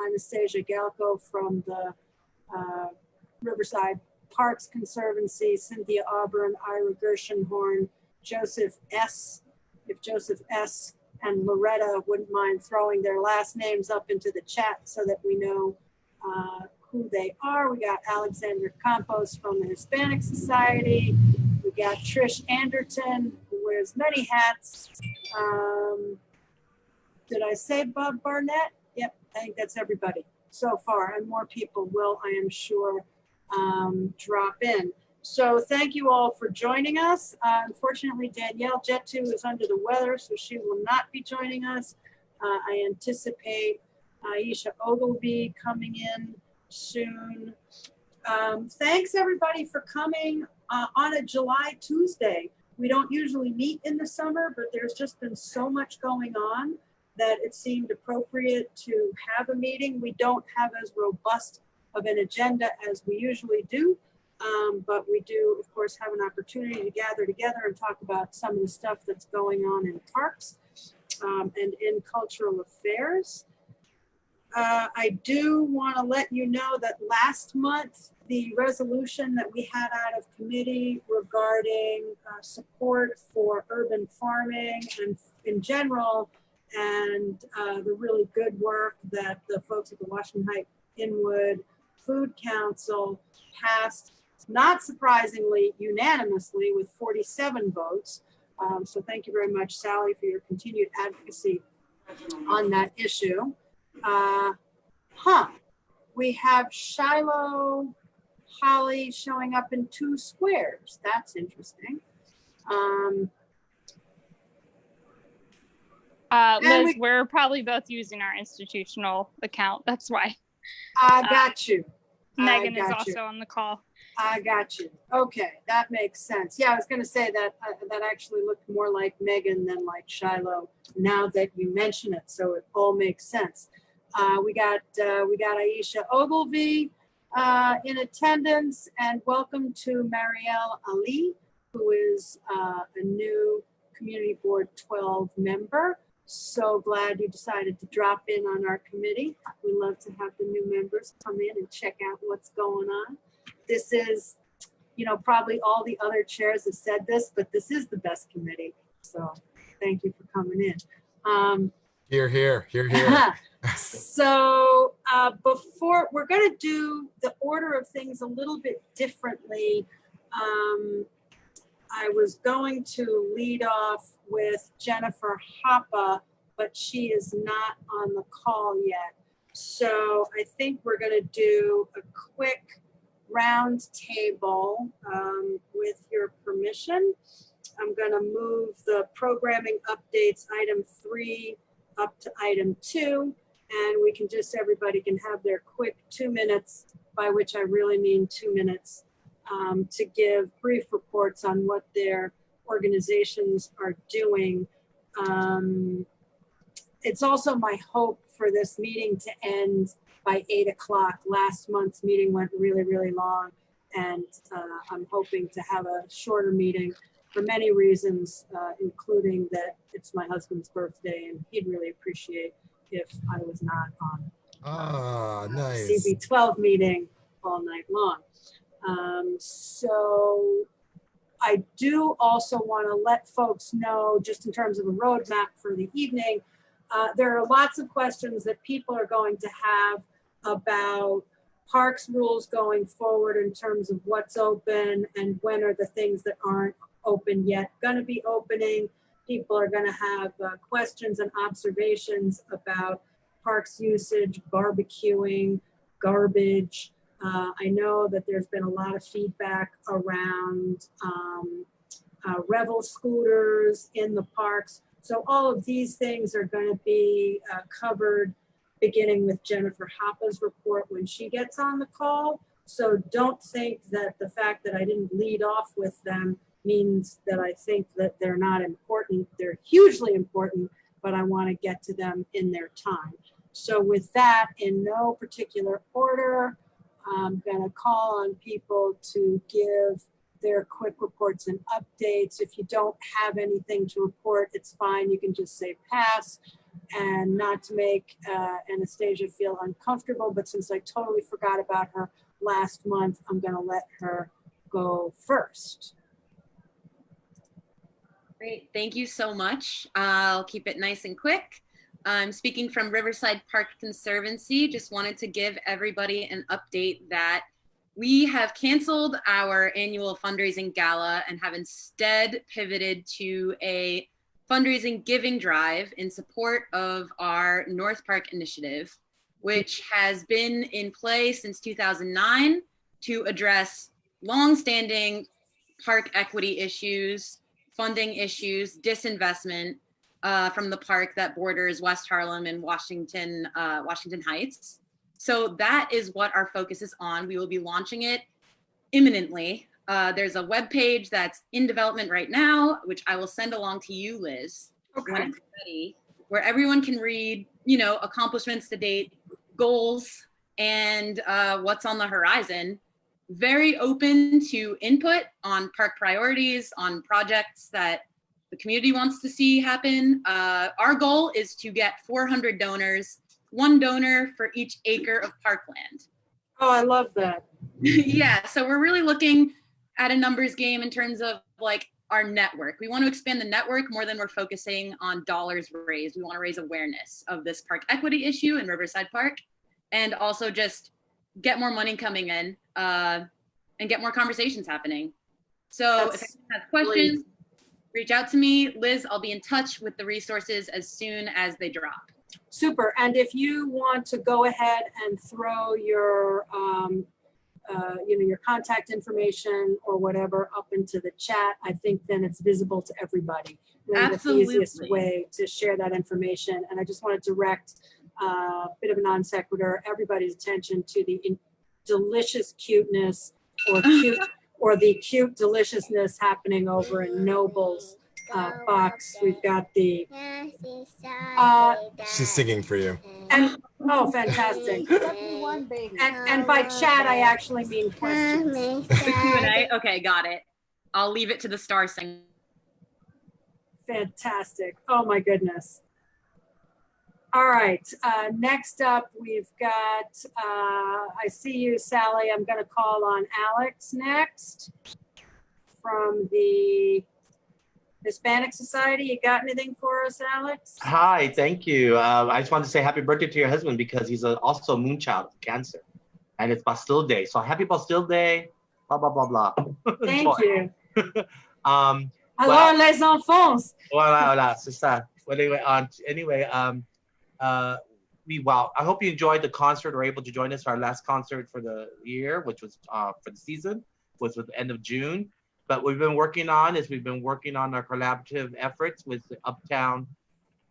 Anastasia Galko from the Riverside Parks Conservancy, Cynthia Auburn, Ira Gershenhorn, Joseph S. If Joseph S. and Loretta wouldn't mind throwing their last names up into the chat so that we know who they are. We got Alexander Campos from the Hispanic Society. We got Trish Anderton, who wears many hats. Did I say Bob Barnett? Yep, I think that's everybody so far, and more people will, I am sure, drop in. So thank you all for joining us. Unfortunately, Danielle Jetu is under the weather, so she will not be joining us. I anticipate Aisha Ogilvie coming in soon. Thanks everybody for coming on a July Tuesday. We don't usually meet in the summer, but there's just been so much going on that it seemed appropriate to have a meeting. We don't have as robust of an agenda as we usually do, but we do, of course, have an opportunity to gather together and talk about some of the stuff that's going on in parks and in cultural affairs. I do want to let you know that last month, the resolution that we had out of committee regarding support for urban farming and in general, and the really good work that the folks at the Washington Heights Inwood Food Council passed, not surprisingly, unanimously with 47 votes. So thank you very much, Sally, for your continued advocacy on that issue. We have Shiloh Holly showing up in 2 squares. That's interesting. Liz, we're probably both using our institutional account. That's why. I got you. Megan is also on the call. I got you. Okay, that makes sense. Yeah, I was going to say that that actually looked more like Megan than like Shiloh now that you mention it. So it all makes sense. We got Aisha Ogilvie in attendance, and welcome to Marielle Ali, who is a new Community Board 12 member. So glad you decided to drop in on our committee. We love to have the new members come in and check out what's going on. This is, you know, probably all the other chairs have said this, but this is the best committee. So thank you for coming in. Here, here, here, here. So before, we're going to do the order of things a little bit differently. I was going to lead off with Jennifer Hoppe, but she is not on the call yet. So I think we're going to do a quick round table with your permission. I'm going to move the programming updates, item 3 up to item 2, and we can just, everybody can have their quick 2 minutes, by which I really mean 2 minutes, to give brief reports on what their organizations are doing. It's also my hope for this meeting to end by 8 o'clock. Last month's meeting went really, really long, and I'm hoping to have a shorter meeting for many reasons, including that it's my husband's birthday, and he'd really appreciate if I was not on nice. CB12 meeting all night long. So I do also want to let folks know, just in terms of a roadmap for the evening, there are lots of questions that people are going to have about parks rules going forward in terms of what's open and when are the things that aren't open yet going to be opening. People are going to have questions and observations about parks usage, barbecuing, garbage. I know that there's been a lot of feedback around Revel scooters in the parks. So all of these things are going to be covered beginning with Jennifer Hoppe's report when she gets on the call. So don't think that the fact that I didn't lead off with them means that I think that they're not important. They're hugely important, but I want to get to them in their time. So with that, in no particular order, I'm going to call on people to give their quick reports and updates. If you don't have anything to report, it's fine. You can just say pass. and not to make Anastasia feel uncomfortable, but since I totally forgot about her last month, I'm gonna let her go first. Great, thank you so much. I'll keep it nice and quick. I'm speaking from Riverside Park Conservancy. Just wanted to give everybody an update that we have canceled our annual fundraising gala and have instead pivoted to a fundraising giving drive in support of our North Park initiative, which has been in play since 2009 to address longstanding park equity issues, funding issues, disinvestment from the park that borders West Harlem and Washington Heights. So that is what our focus is on. We will be launching it imminently. There's a webpage that's in development right now, which I will send along to you, Liz, when it's ready, where everyone can read, accomplishments to date, goals, and what's on the horizon. Very open to input on park priorities, on projects that the community wants to see happen. Our goal is to get 400 donors, 1 donor for each acre of parkland. Oh, I love that. Yeah, so we're really looking at a numbers game in terms of like our network. We want to expand the network more than we're focusing on dollars raised. We want to raise awareness of this park equity issue in Riverside Park, and also just get more money coming in and get more conversations happening. So if anyone has questions, reach out to me. Liz, I'll be in touch with the resources as soon as they drop. Super. And if you want to go ahead and throw your, your contact information or whatever up into the chat, I think then it's visible to everybody. And that's the easiest way to share that information. And I just want to direct a bit of a non sequitur, everybody's attention to the delicious cuteness or the cute deliciousness happening over in Noble's box. We've got the She's singing for you. and oh, fantastic. And by chat I actually mean questions. Q&A? Okay, got it. I'll leave it to the star sing. Fantastic. Oh my goodness. All right, next up we've got, I see you, Sally. I'm gonna call on Alex next from the Hispanic Society. You got anything for us, Alex? Hi, thank you. I just wanted to say happy birthday to your husband because he's also a moonchild of Cancer, and it's Bastille Day. So happy Bastille Day, blah, blah, blah, blah. Thank you. Alors, les enfants. Voilà, c'est ça. I hope you enjoyed the concert or were able to join us. Our last concert for the year, which was for the season, was at the end of June. But we've been working on our collaborative efforts with the Uptown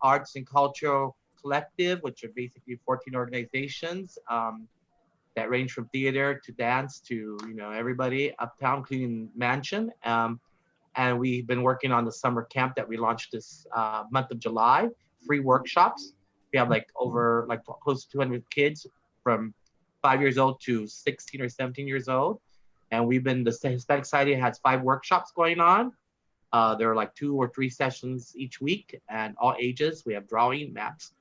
Arts and Cultural Collective, which are basically 14 organizations that range from theater to dance to everybody uptown, including Mansion. And we've been working on the summer camp that we launched this month of July, free workshops. We have close to 200 kids from 5 years old to 16 or 17 years old. And the Hispanic Society has 5 workshops going on. There are 2 or 3 sessions each week and all ages. We have drawing, maps,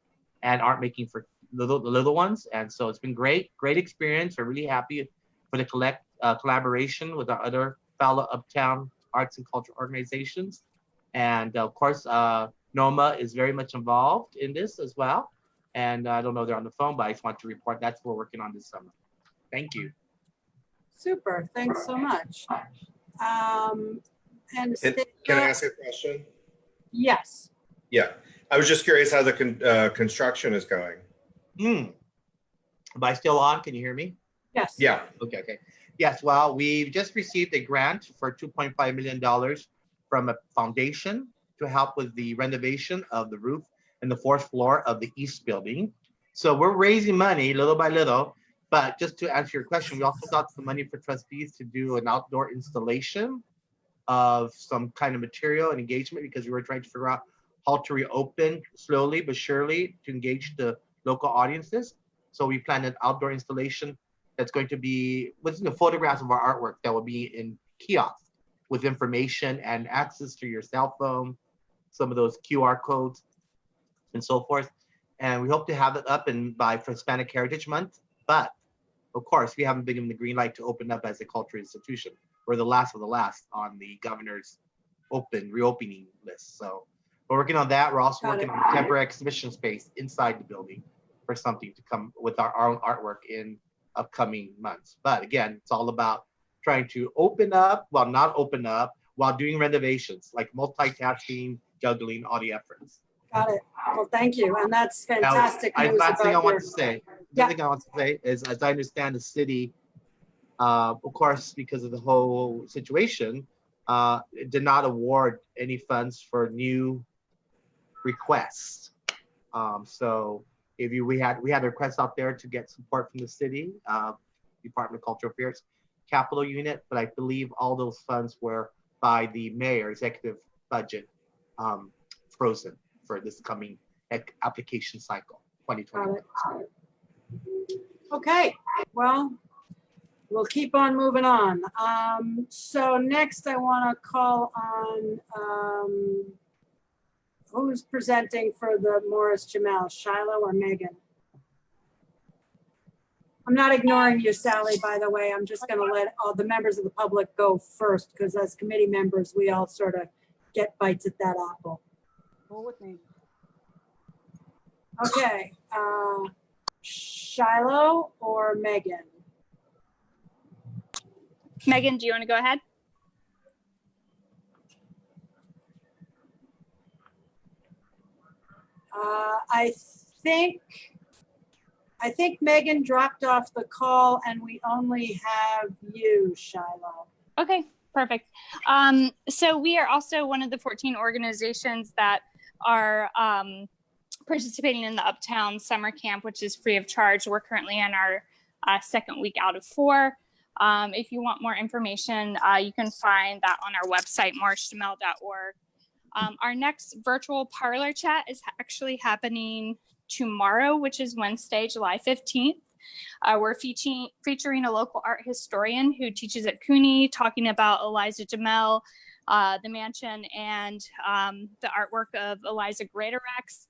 and art making for the little ones. And so it's been great experience. We're really happy for the collaboration with our other fellow Uptown Arts and Culture organizations. And of course, NOMA is very much involved in this as well. And I don't know if they're on the phone, but I just want to report that's what we're working on this summer. Thank you. Super, thanks so much. And Can I ask a question? Yes. Yeah, I was just curious how the construction is going. Am I still on? Can you hear me? Yes. Yeah. Okay. Yes, well, we've just received a grant for $2.5 million from a foundation to help with the renovation of the roof and the 4th floor of the East building. So we're raising money little by little, but just to answer your question, we also got some money for trustees to do an outdoor installation of some kind of material and engagement because we were trying to figure out how to reopen slowly but surely to engage the local audiences. So we planned an outdoor installation that's going to be with photographs of our artwork that will be in kiosks with information and access to your cell phone, some of those QR codes and so forth. and we hope to have it up and by for Hispanic Heritage Month. But of course, we haven't been given the green light to open up as a cultural institution. We're the last of the last on the governor's reopening list. So we're working on that. We're also Got working it. on a temporary exhibition space inside the building for something to come with our own artwork in upcoming months. But again, it's all about trying to open up while not open up while doing renovations, like multitasking, juggling all the efforts. Got it. Well, thank you. And that's fantastic Now, news last thing I about want your, to say, the Yeah. other thing I want to say is, as I understand the city, of course, because of the whole situation, it did not award any funds for new requests. So if we had a request out there to get support from the city, Department of Cultural Affairs, Capital Unit, but I believe all those funds were by the mayor executive budget frozen for this coming application cycle, got 2020. it. Okay, well, we'll keep on moving on. So next I want to call on, who's presenting for the Morris Jamel, Shiloh or Megan? I'm not ignoring you, Sally, by the way. I'm just going to let all the members of the public go first because as committee members, we all sort of get bites at that apple. Go with me. Okay, Shiloh or Megan? Megan, do you want to go ahead? I think Megan dropped off the call and we only have you, Shiloh. Okay, perfect. So we are also one of the 14 organizations that are participating in the Uptown Summer Camp, which is free of charge. We're currently in our second week out of 4. If you want more information, you can find that on our website, morrisjamel.org. Our next virtual parlor chat is actually happening tomorrow, which is Wednesday, July 15th. We're featuring a local art historian who teaches at CUNY, talking about Eliza Jamel, the mansion, and the artwork of Eliza Greatorex.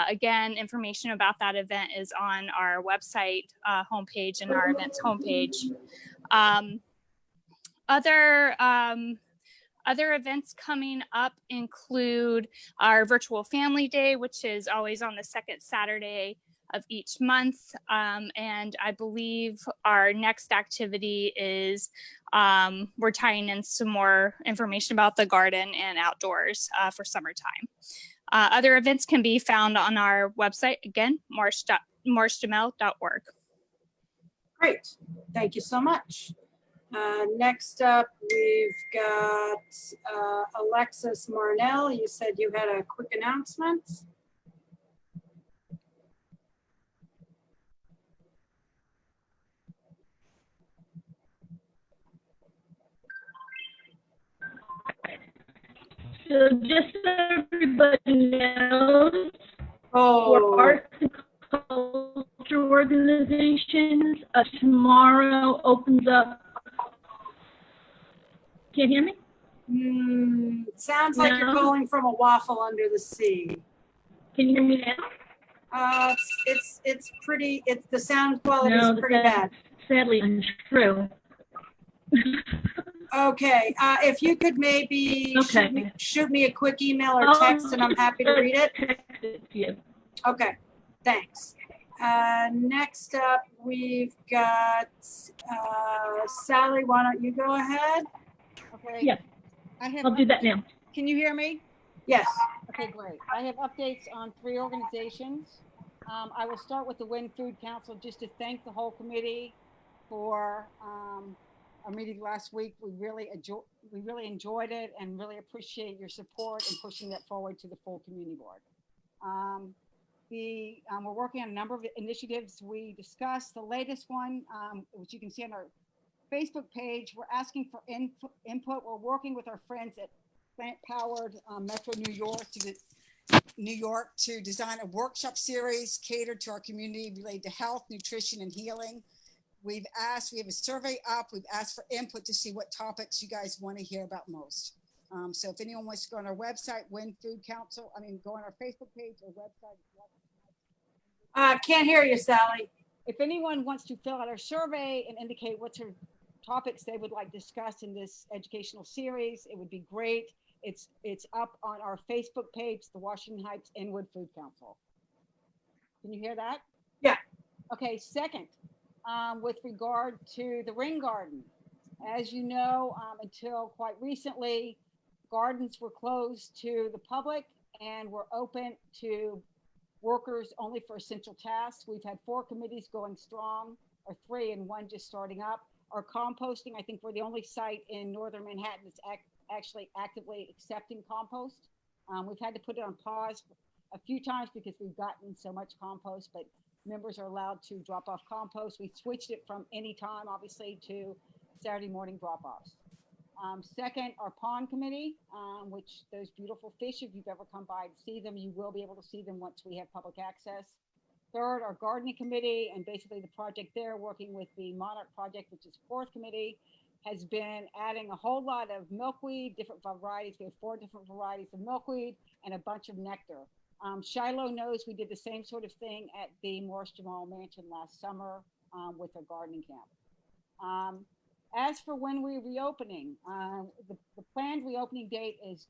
Again, information about that event is on our website homepage and our events homepage. Other events coming up include our virtual family day, which is always on the second Saturday of each month. And I believe our next activity is we're tying in some more information about the garden and outdoors for summertime. Other events can be found on our website, again, morrisjamel.org. Great, thank you so much. Next up, we've got Alexis Marnell. You said you had a quick announcement. So just so everybody knows, for Oh, arts and culture organizations, tomorrow opens up. Can't hear me? sounds like you're No. calling from a waffle under the sea. Can you hear me now? It's pretty, the sound quality No, is pretty bad. Sadly untrue. Okay, if you could maybe Okay. shoot me a quick email or text and I'm happy to read it. Text it to you. Okay, thanks. Next up, we've got Sally, why don't you go ahead? Okay. Yeah. I have. I'll do that now. Can you hear me? Yes, Okay, great. I have updates on 3 organizations. I will start with the Win Food Council just to thank the whole committee for our meeting last week. We really enjoyed it and really appreciate your support in pushing that forward to the full community board. We're working on a number of initiatives we discussed. The latest one, which you can see on our Facebook page, we're asking for input. We're working with our friends at Plant Powered Metro New York to design a workshop series catered to our community related to health, nutrition, and healing. We have a survey up. We've asked for input to see what topics you guys want to hear about most. So if anyone wants to go on our website, Win Food Council, go on our Facebook page or website. Can't hear you, Sally. If anyone wants to fill out our survey and indicate what sort of topics they would like discussed in this educational series, it would be great. It's up on our Facebook page, the Washington Heights Inwood Food Council. Can you hear that? Yeah. Okay, second, with regard to the Ring Garden, as you know, until quite recently, gardens were closed to the public and were open to workers only for essential tasks. We've had 4 committees going strong, or 3 and 1 just starting up. Our composting, I think we're the only site in northern Manhattan that's actually actively accepting compost. We've had to put it on pause a few times because we've gotten so much compost, but members are allowed to drop off compost. We switched it from any time, obviously, to Saturday morning drop-offs. Second, our pond committee, which those beautiful fish, if you've ever come by to see them, you will be able to see them once we have public access. Third, our gardening committee, and basically the project there, working with the Monarch Project, which is 4th committee, has been adding a whole lot of milkweed, different varieties. We have 4 different varieties of milkweed and a bunch of nectar. Shiloh knows we did the same sort of thing at the Morris Jamal Mansion last summer with a gardening camp. As for when we're reopening, the planned reopening date is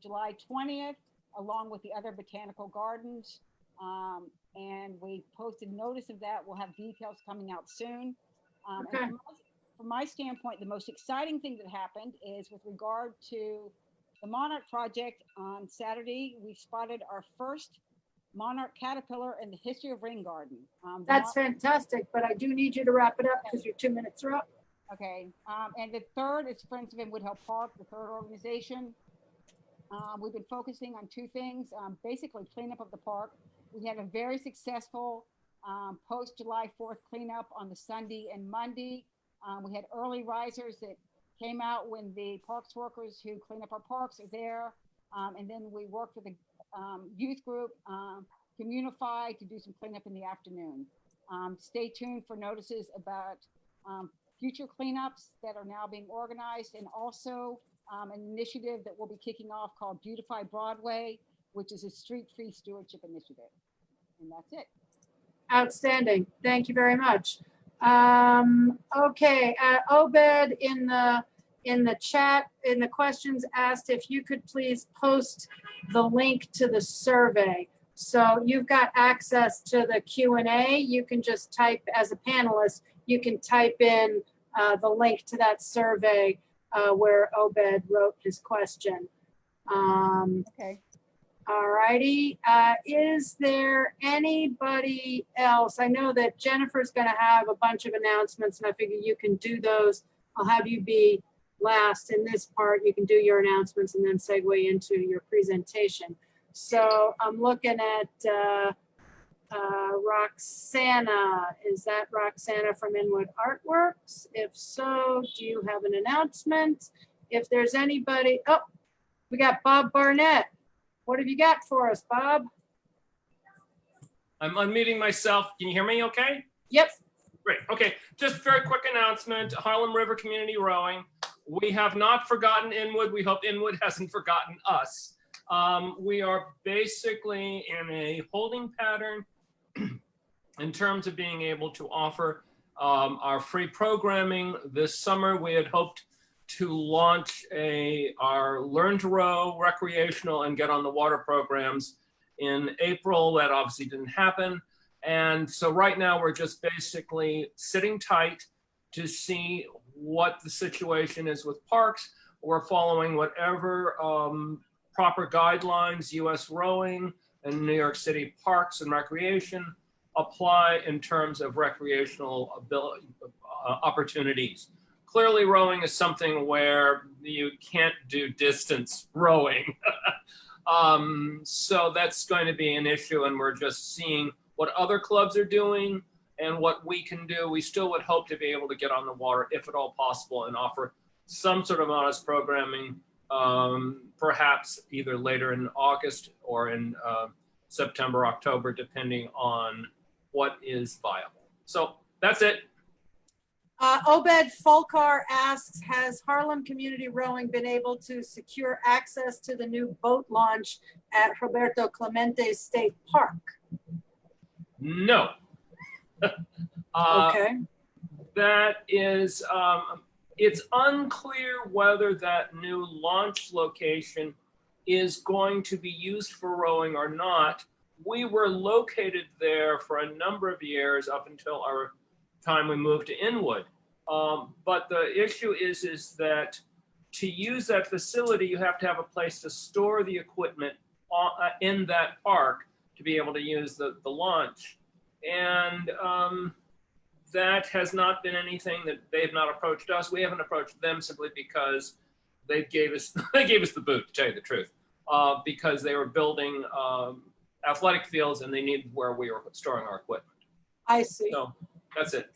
July 20th, along with the other botanical gardens. And we posted notice of that. We'll have details coming out soon. Okay. And from my standpoint, the most exciting thing that happened is with regard to the Monarch Project. On Saturday, we spotted our first monarch caterpillar in the history of Ring Garden. That's fantastic, but I do need you to wrap it up because your 2 minutes are up. Okay, and the third is Friends of Inwood Hill Park, the third organization. We've been focusing on 2 things, basically cleanup of the park. We had a very successful post-July 4th cleanup on the Sunday and Monday. We had early risers that came out when the parks workers who clean up our parks are there. And then we worked with a youth group, Communify, to do some cleanup in the afternoon. Stay tuned for notices about future cleanups that are now being organized, and also an initiative that we'll be kicking off called Beautify Broadway, which is a street tree stewardship initiative. And that's it. Outstanding. Thank you very much. Okay, Obed in the chat, in the questions, asked if you could please post the link to the survey. So you've got access to the Q&A. You can just type, as a panelist, you can type in the link to that survey where Obed wrote his question. Okay. All righty. Is there anybody else? I know that Jennifer's going to have a bunch of announcements, and I figure you can do those. I'll have you be last in this part. You can do your announcements and then segue into your presentation. So I'm looking at Roxana. Is that Roxana from Inwood Artworks? If so, do you have an announcement? If there's anybody, oh, we got Bob Barnett. What have you got for us, Bob? I'm unmuting myself. Can you hear me okay? Yep. Great. Okay. Just very quick announcement. Harlem River Community Rowing. We have not forgotten Inwood. We hope Inwood hasn't forgotten us. We are basically in a holding pattern in terms of being able to offer our free programming. This summer, we had hoped to launch our Learn to Row recreational and Get on the Water programs in April. That obviously didn't happen. And so right now we're just basically sitting tight to see what the situation is with parks. We're following whatever proper guidelines US Rowing and New York City Parks and Recreation apply in terms of recreational opportunities. Clearly, rowing is something where you can't do distance rowing. So that's going to be an issue, and we're just seeing what other clubs are doing and what we can do. We still would hope to be able to get on the water, if at all possible, and offer some sort of honest programming, perhaps either later in August or in September, October, depending on what is viable. So that's it. Obed Fulcar asks, has Harlem Community Rowing been able to secure access to the new boat launch at Roberto Clemente State Park? No. Okay. That is, it's unclear whether that new launch location is going to be used for rowing or not. We were located there for a number of years up until our time we moved to Inwood. But the issue is that to use that facility, you have to have a place to store the equipment in that park to be able to use the launch. And that has not been anything that they've not approached us. We haven't approached them simply because they gave us the boot, to tell you the truth, because they were building athletic fields and they needed where we were storing our equipment. I see. So that's it.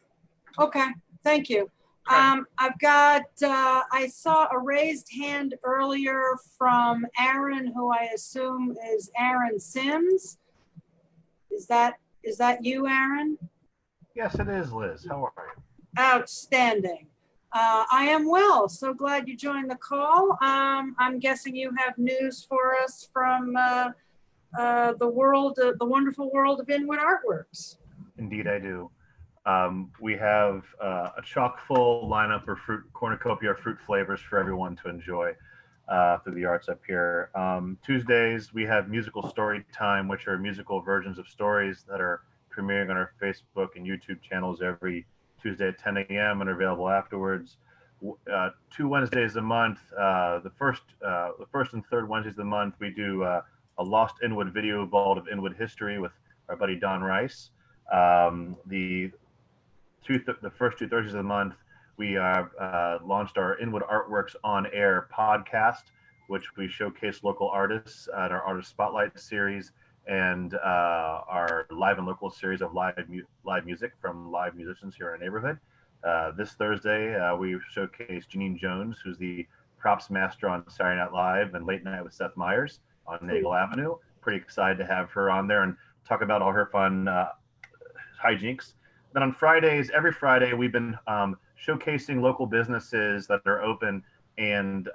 Okay, thank you. I've got, I saw a raised hand earlier from Aaron, who I assume is Aaron Sims. Is that you, Aaron? Yes, it is, Liz. How are you? Outstanding. I am well. So glad you joined the call. I'm guessing you have news for us from the wonderful world of Inwood Artworks. Indeed, I do. We have a chock-full lineup of cornucopia fruit flavors for everyone to enjoy through the arts up here. Tuesdays, we have musical story time, which are musical versions of stories that are premiering on our Facebook and YouTube channels every Tuesday at 10 a.m. and are available afterwards. 2 Wednesdays a month, the first and third Wednesdays of the month, we do a Lost Inwood video vault of Inwood history with our buddy Don Rice. The first 2 Thursdays of the month, we launched our Inwood Artworks on Air podcast, which we showcase local artists at our Artist Spotlight series and our live and local series of live music from live musicians here in our neighborhood. This Thursday, we showcase Janine Jones, who's the props master on Saturday Night Live and Late Night with Seth Meyers on Nagle Avenue. Pretty excited to have her on there and talk about all her fun hijinks. Then on Fridays, every Friday, we've been showcasing local businesses that are open and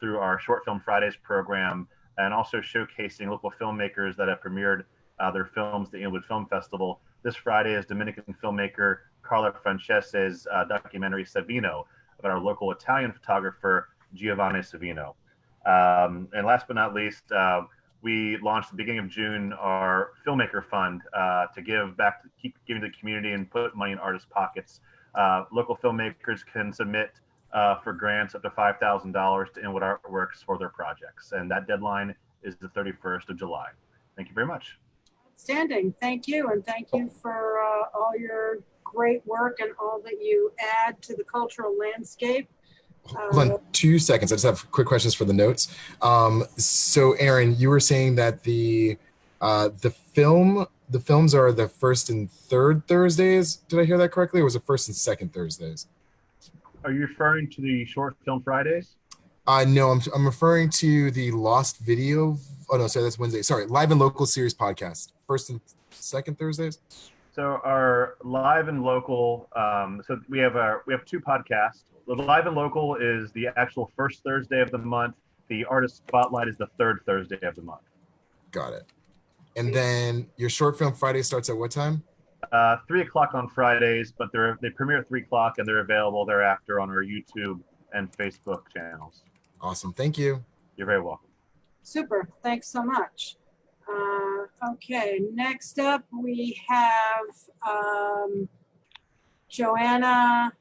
through our Short Film Fridays program, and also showcasing local filmmakers that have premiered their films at the Inwood Film Festival. This Friday is Dominican filmmaker Carla Francese's documentary Savino about our local Italian photographer Giovanni Savino. And last but not least, we launched at the beginning of June our Filmmaker Fund to give back, to keep giving to the community and put money in artists' pockets. Local filmmakers can submit for grants up to $5,000 to Inwood Artworks for their projects. And that deadline is the 31st of July. Thank you very much. Outstanding. Thank you. And thank you for all your great work and all that you add to the cultural landscape. Hold on 2 seconds. I just have quick questions for the notes. So Aaron, you were saying that the films are the first and third Thursdays. Did I hear that correctly? Or was it first and second Thursdays? Are you referring to the Short Film Fridays? No, I'm referring to the Lost Video. Oh no, sorry, that's Wednesday. Sorry, Live and Local Series podcast. First and second Thursdays. So our live and local. So we have 2 podcasts. The live and local is the actual first Thursday of the month. The Artist Spotlight is the third Thursday of the month. Got it. And then your Short Film Friday starts at what time? 3 o'clock on Fridays, but they premiere at 3 o'clock and they're available thereafter on our YouTube and Facebook channels. Awesome. Thank you. You're very welcome. Super. Thanks so much. Okay, next up we have Joanna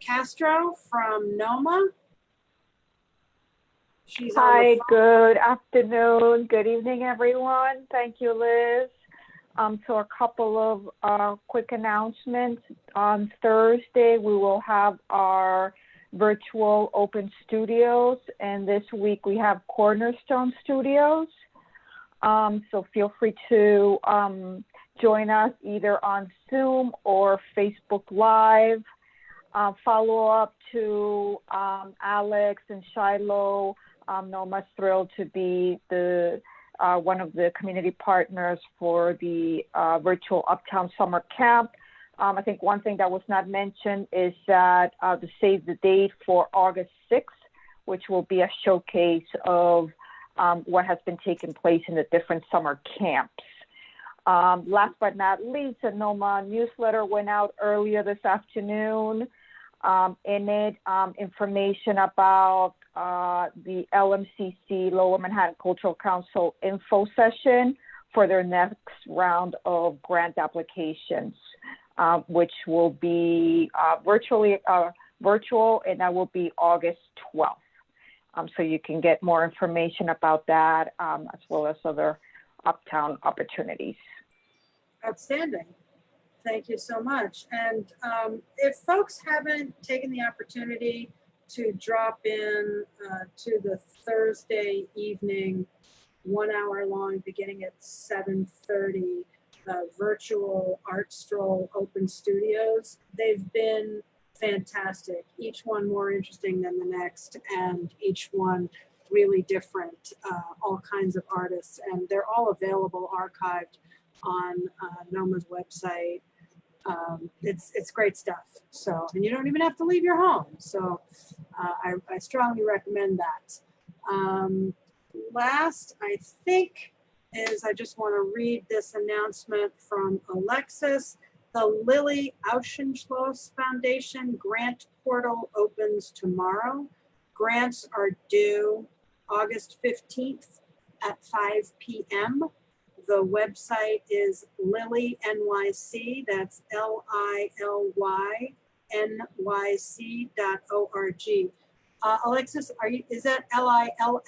Castro from NOMA. She's on Hi, the phone. good afternoon, good evening, everyone. Thank you, Liz. So a couple of quick announcements. On Thursday, we will have our virtual open studios, and this week we have Cornerstone Studios. So feel free to join us either on Zoom or Facebook Live. Follow up to Alex and Shiloh. Noma's thrilled to be one of the community partners for the virtual Uptown Summer Camp. I think one thing that was not mentioned is that the save the date for August 6th, which will be a showcase of what has been taking place in the different summer camps. Last but not least, a NOMA newsletter went out earlier this afternoon. In it, information about the LMCC, Lower Manhattan Cultural Council info session for their next round of grant applications, which will be virtual, and that will be August 12th. So you can get more information about that, as well as other uptown opportunities. Outstanding. Thank you so much. And if folks haven't taken the opportunity to drop in to the Thursday evening, 1 hour long, beginning at 7:30, virtual art stroll open studios, they've been fantastic. Each one more interesting than the next, and each one really different, all kinds of artists, and they're all available archived on NOMA's website. It's great stuff. So, and you don't even have to leave your home. So I strongly recommend that. Last, I think, is I just want to read this announcement from Alexis. The Lily Auchenschloss Foundation grant portal opens tomorrow. Grants are due August 15th at 5 p.m. The website is Lily NYC, that's LILYNYC.org. Alexis, is that LILLY or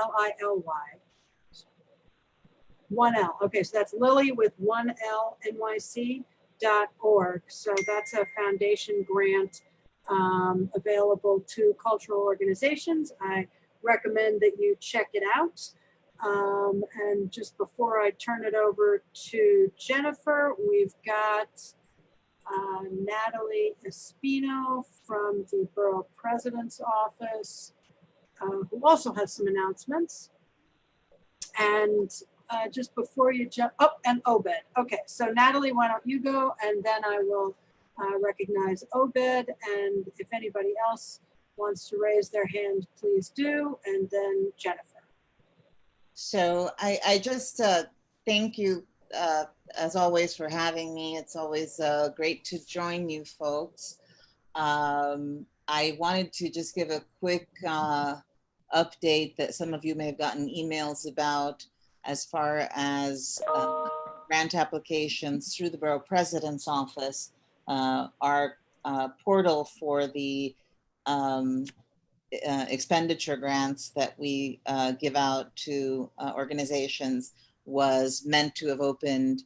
LILY? One L. Okay, so that's Lily with one L NYC.org. So that's a foundation grant available to cultural organizations. I recommend that you check it out. And just before I turn it over to Jennifer, we've got Natalie Espino from the Borough President's Office, who also has some announcements. And just before you jump, and Obed. Okay, so Natalie, why don't you go, and then I will recognize Obed, and if anybody else wants to raise their hand, please do, and then Jennifer. So I just thank you, as always, for having me. It's always great to join you folks. I wanted to just give a quick update that some of you may have gotten emails about as far as grant applications through the Borough President's Office. Our portal for the expenditure grants that we give out to organizations was meant to have opened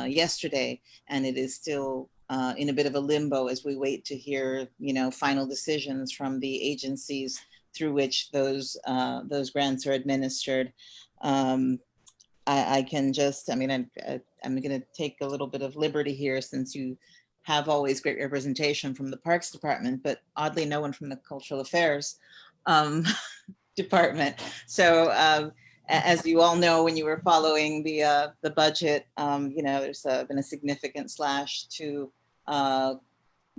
yesterday, and it is still in a bit of a limbo as we wait to hear, final decisions from the agencies through which those grants are administered. I can just, I'm going to take a little bit of liberty here, since you have always great representation from the Parks Department, but oddly no one from the Cultural Affairs Department. So as you all know, when you were following the budget, there's been a significant slash to the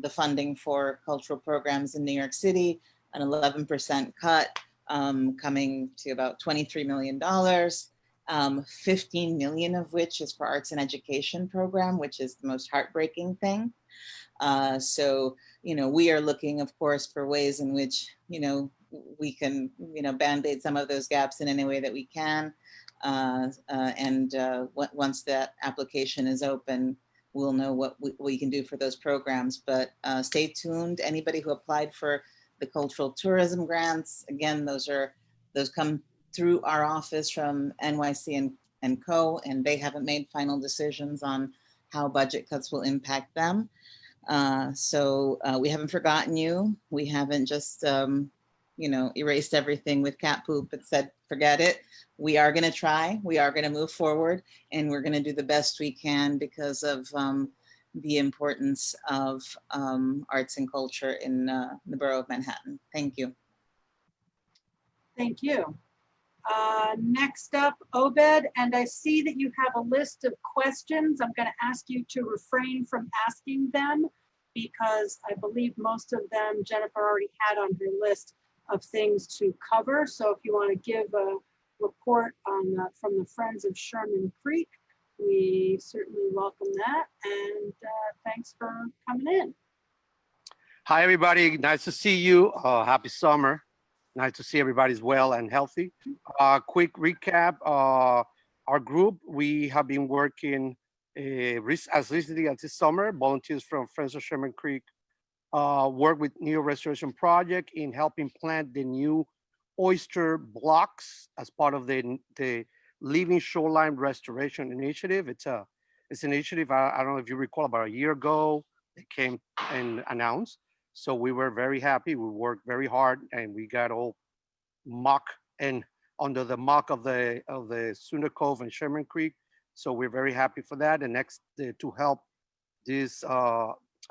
funding for cultural programs in New York City, an 11% cut, coming to about $23 million. 15 million of which is for arts and education program, which is the most heartbreaking thing. So, we are looking, of course, for ways in which, we can, band-aid some of those gaps in any way that we can. Once that application is open, we'll know what we can do for those programs. But stay tuned. Anybody who applied for the cultural tourism grants, again, those come through our office from NYC and Co., and they haven't made final decisions on how budget cuts will impact them. So we haven't forgotten you. We haven't just, erased everything with cat poop and said, forget it. We are going to try. We are going to move forward, and we're going to do the best we can because of the importance of arts and culture in the borough of Manhattan. Thank you. Thank you. Next up, Obed, and I see that you have a list of questions. I'm going to ask you to refrain from asking them because I believe most of them Jennifer already had on her list of things to cover. So if you want to give a report on from the Friends of Sherman Creek, we certainly welcome that. And thanks for coming in. Hi, everybody. Nice to see you. Happy summer. Nice to see everybody's well and healthy. Quick recap. Our group, we have been working as recently as this summer. Volunteers from Friends of Sherman Creek work with Neo Restoration Project in helping plant the new oyster blocks as part of the Living Shoreline Restoration Initiative. It's an initiative, I don't know if you recall, about a year ago, they came and announced. So we were very happy. We worked very hard and we got all mock and under the mock of the Sooner Cove and Sherman Creek. So we're very happy for that. And next to help this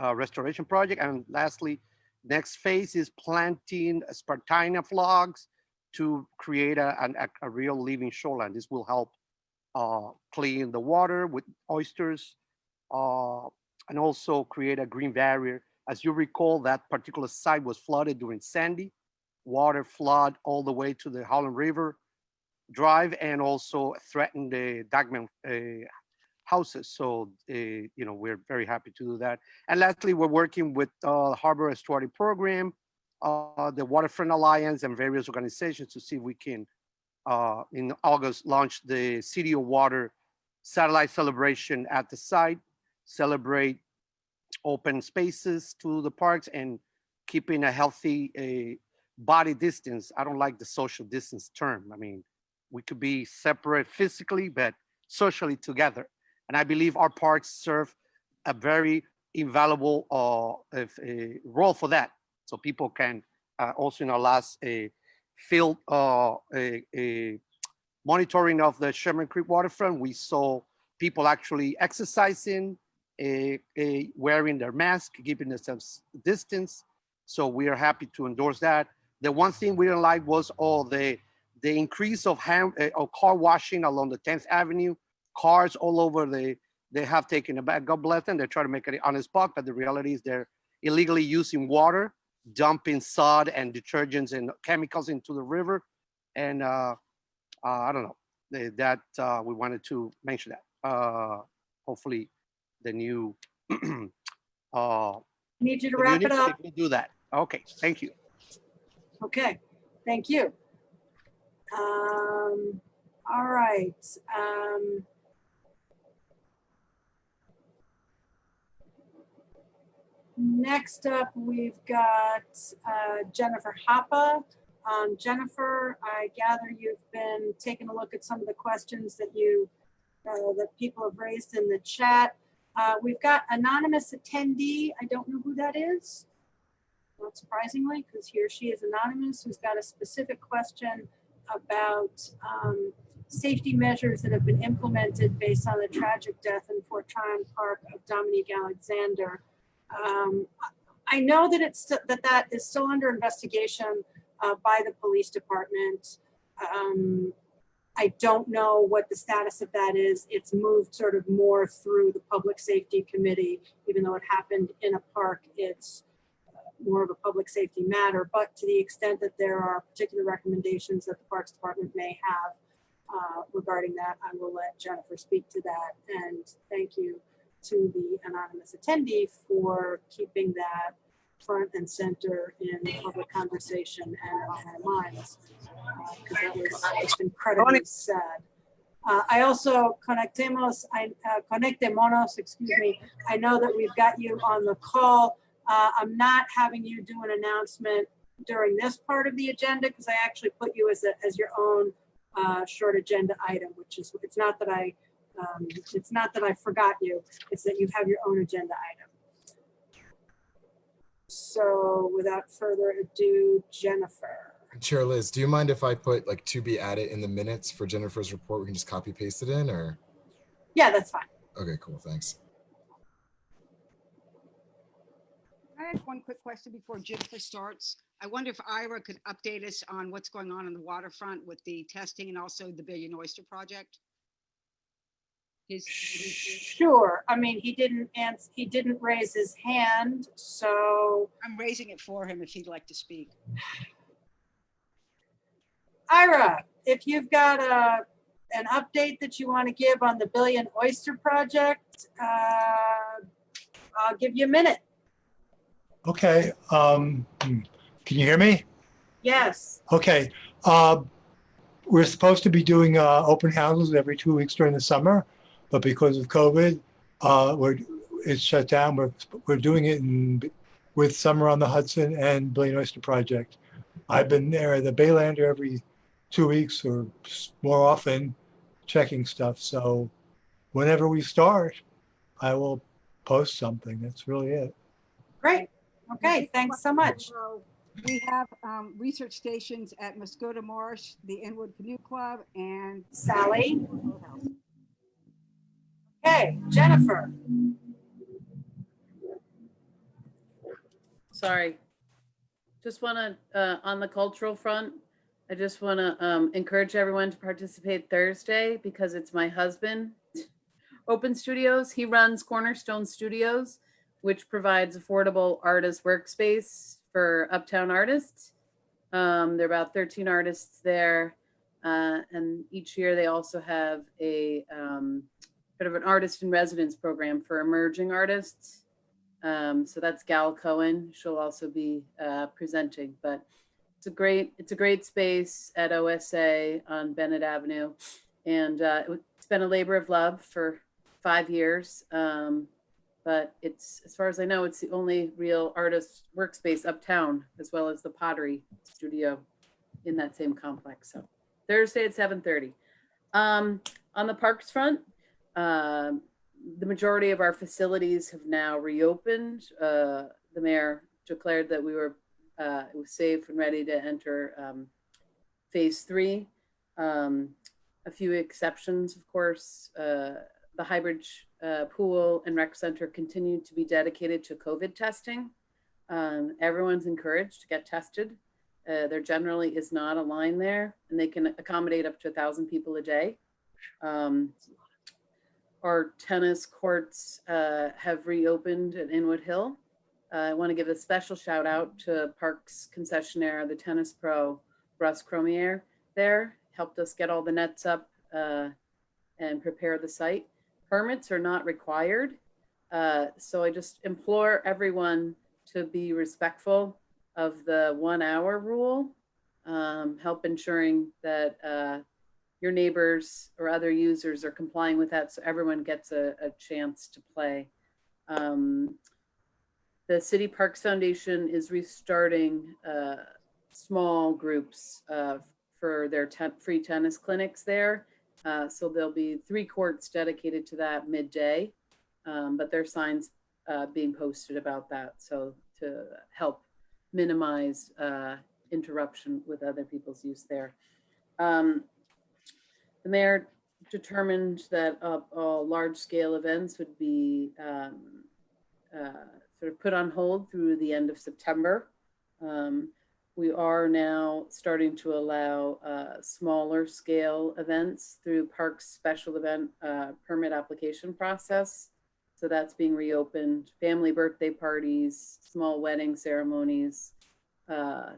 restoration project. And lastly, next phase is planting Spartina logs to create a real living shoreline. This will help clean the water with oysters and also create a green barrier. As you recall, that particular site was flooded during Sandy. Water flood all the way to the Holland River Drive and also threatened the Dagman houses. So, we're very happy to do that. And lastly, we're working with Harbor Estuary Program, the Waterfront Alliance and various organizations to see if we can, in August, launch the City of Water satellite celebration at the site, celebrate open spaces to the parks and keeping a healthy body distance. I don't like the social distance term. I mean, we could be separate physically, but socially together. And I believe our parks serve a very invaluable role for that. So people can also in our last field monitoring of the Sherman Creek waterfront, we saw people actually exercising, wearing their mask, keeping themselves distance. So we are happy to endorse that. The one thing we didn't like was all the increase of car washing along the 10th Avenue. Cars all over they have taken a back. God bless them. They try to make it on the spot, but the reality is they're illegally using water, dumping sod and detergents and chemicals into the river. And I don't know that we wanted to mention that. Hopefully the new Need you to wrap it up. Do that. Okay, thank you. Okay, thank you. All right. Next up, we've got Jennifer Hoppa. Jennifer, I gather you've been taking a look at some of the questions that that people have raised in the chat. We've got anonymous attendee. I don't know who that is, not surprisingly, because he or she is anonymous, who's got a specific question about safety measures that have been implemented based on the tragic death in Fort Tryon Park of Dominique Alexander. I know that that is still under investigation by the police department. I don't know what the status of that is. It's moved sort of more through the public safety committee, even though it happened in a park, it's more of a public safety matter. But to the extent that there are particular recommendations that the Parks Department may have regarding that, I will let Jennifer speak to that. And thank you to the anonymous attendee for keeping that front and center in public conversation and on our minds, because that was just incredibly sad. I also conectemonos, excuse me. I know that we've got you on the call. I'm not having you do an announcement during this part of the agenda because I actually put you as your own short agenda item, which is, it's not that I forgot you, it's that you have your own agenda item. So without further ado, Jennifer. Chair Liz, do you mind if I put like to be added in the minutes for Jennifer's report? We can just copy paste it in, or? Yeah, that's fine. Okay, cool, thanks. I had one quick question before Jennifer starts. I wonder if Ira could update us on what's going on the waterfront with the testing and also the Billion Oyster Project. Sure. I mean, he didn't raise his hand, so I'm raising it for him if he'd like to speak. Ira, if you've got an update that you want to give on the Billion Oyster Project, I'll give you a minute. Okay. Can you hear me? Yes. Okay. We're supposed to be doing open houses every 2 weeks during the summer, but because of COVID, it's shut down. We're doing it with Summer on the Hudson and Billion Oyster Project. I've been there at the Baylander every 2 weeks or more often, checking stuff. So whenever we start, I will post something. That's really it. Great. Okay, thanks so much. We have research stations at Muscota Marsh, the Inwood Canoe Club, and Sally. Okay, Jennifer. Sorry. Just want to, on the cultural front, I just want to encourage everyone to participate Thursday because it's my husband, Open Studios. He runs Cornerstone Studios, which provides affordable artist workspace for uptown artists. There are about 13 artists there. And each year they also have a sort of an artist in residence program for emerging artists. So that's Gal Cohen. She'll also be presenting, but it's a great space at OSA on Bennett Avenue. And it's been a labor of love for 5 years. But it's, as far as I know, it's the only real artist workspace uptown, as well as the Pottery Studio in that same complex. So Thursday at 7:30. On the parks front, the majority of our facilities have now reopened. The mayor declared that it was safe and ready to enter phase 3. A few exceptions, of course. The Highbridge pool and rec center continue to be dedicated to COVID testing. Everyone's encouraged to get tested. There generally is not a line there, and they can accommodate up to 1,000 people a day. Our tennis courts have reopened at Inwood Hill. I want to give a special shout out to Parks concessionaire, the Tennis Pro, Russ Cromier there, helped us get all the nets up and prepare the site. Permits are not required. So I just implore everyone to be respectful of the 1 hour rule, help ensuring that your neighbors or other users are complying with that so everyone gets a chance to play. The City Parks Foundation is restarting small groups for their free tennis clinics there. So there'll be 3 courts dedicated to that midday, but there are signs being posted about that. So to help minimize interruption with other people's use there. The mayor determined that all large scale events would be sort of put on hold through the end of September. We are now starting to allow smaller scale events through Parks special event permit application process. So that's being reopened. Family birthday parties, small wedding ceremonies,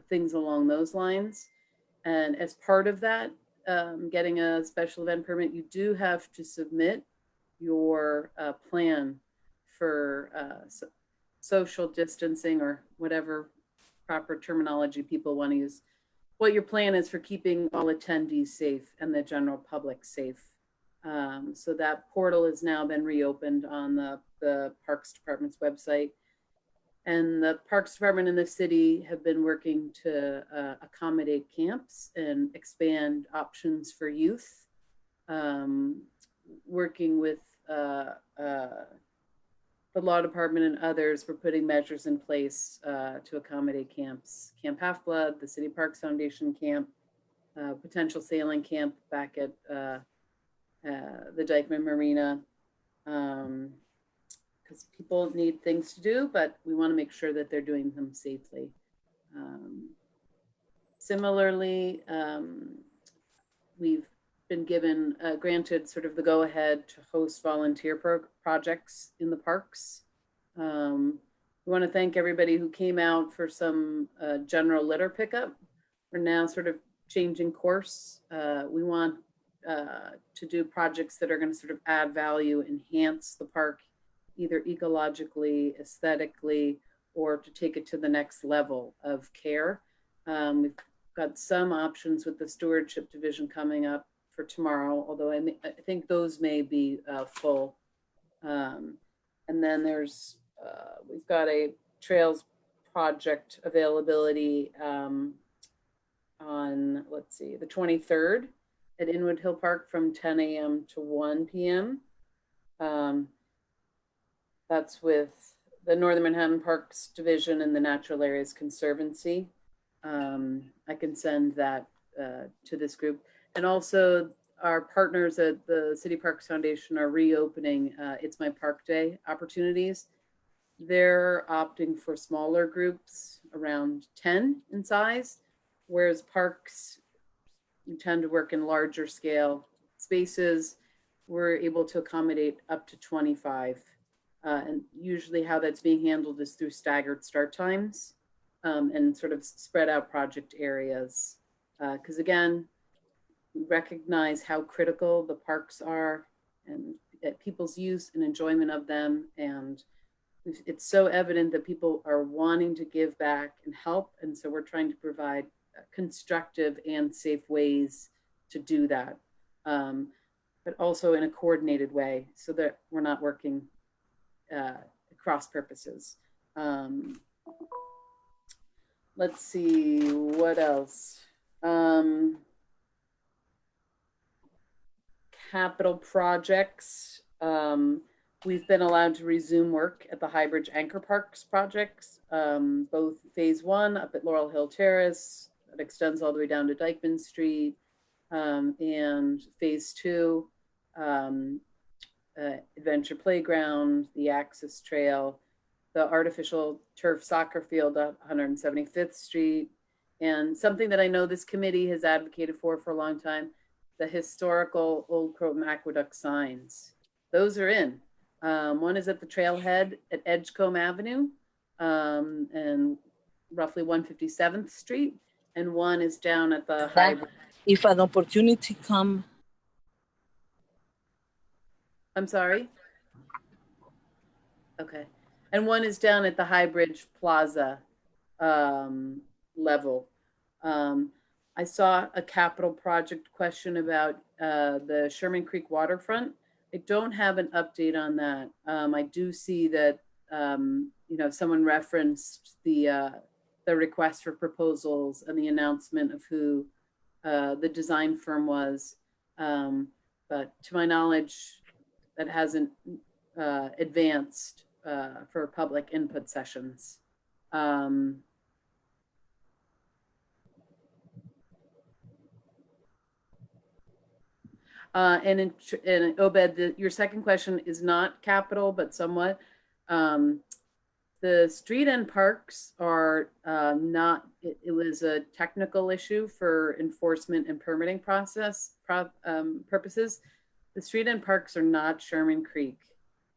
things along those lines. And as part of that, getting a special event permit, you do have to submit your plan for social distancing or whatever proper terminology people want to use, what your plan is for keeping all attendees safe and the general public safe. So that portal has now been reopened on the Parks Department's website. And the Parks Department and the city have been working to accommodate camps and expand options for youth, working with the law department and others. We're putting measures in place to accommodate camps. Camp Half-Blood, the City Parks Foundation camp, potential sailing camp back at the Dykeman Marina, because people need things to do, but we want to make sure that they're doing them safely. Similarly, we've been given, granted sort of the go-ahead to host volunteer projects in the parks. We want to thank everybody who came out for some general litter pickup. We're now sort of changing course. We want to do projects that are going to sort of add value, enhance the park, either ecologically, aesthetically, or to take it to the next level of care. We've got some options with the stewardship division coming up for tomorrow, although I think those may be full. And then there's, we've got a trails project availability on, let's see, the 23rd at Inwood Hill Park from 10 a.m. to 1 p.m. That's with the Northern Manhattan Parks Division and the Natural Areas Conservancy. I can send that to this group. And also our partners at the City Parks Foundation are reopening It's My Park Day opportunities. They're opting for smaller groups, around 10 in size, whereas parks tend to work in larger scale spaces. We're able to accommodate up to 25. And usually how that's being handled is through staggered start times and sort of spread out project areas. Because again, we recognize how critical the parks are and people's use and enjoyment of them. And it's so evident that people are wanting to give back and help. And so we're trying to provide constructive and safe ways to do that, but also in a coordinated way so that we're not working cross purposes. Let's see, what else? Capital projects. We've been allowed to resume work at the Highbridge Anchor Parks projects, both phase 1 up at Laurel Hill Terrace, that extends all the way down to Dykeman Street, and phase 2, Adventure Playground, the Access Trail, the artificial turf soccer field at 175th Street, and something that I know this committee has advocated for a long time, the historical Old Croton Aqueduct signs. Those are in. One is at the trailhead at Edgecombe Avenue and roughly 157th Street, and one is down at the Highbridge. If an opportunity come. I'm sorry? Okay. And one is down at the Highbridge Plaza level. I saw a capital project question about the Sherman Creek waterfront. I don't have an update on that. I do see that, you know, someone referenced the request for proposals and the announcement of who the design firm was. But to my knowledge, that hasn't advanced for public input sessions. And Obed, your second question is not capital, but somewhat. The street and parks are not, it was a technical issue for enforcement and permitting process purposes. The street and parks are not Sherman Creek.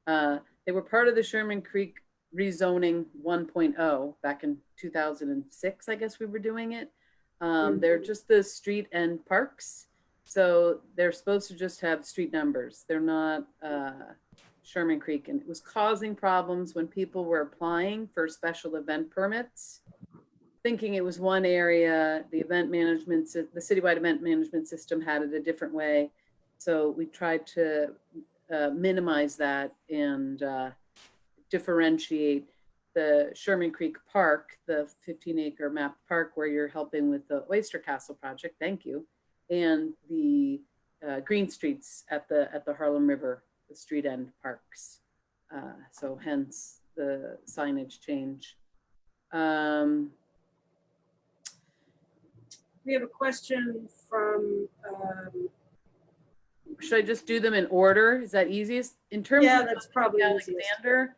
They were part of the Sherman Creek rezoning 1.0 back in 2006, I guess we were doing it. They're just the street and parks. So they're supposed to just have street numbers. They're not Sherman Creek. And it was causing problems when people were applying for special event permits, thinking it was one area. The event management, the citywide event management system had it a different way. So we tried to minimize that and differentiate the Sherman Creek Park, the 15-acre mapped park where you're helping with the Oyster Castle project. Thank you. And the green streets at the Harlem River, the street end parks. So hence the signage change. We have a question from. Should I just do them in order? Is that easiest? In terms yeah, of that's probably Alexander,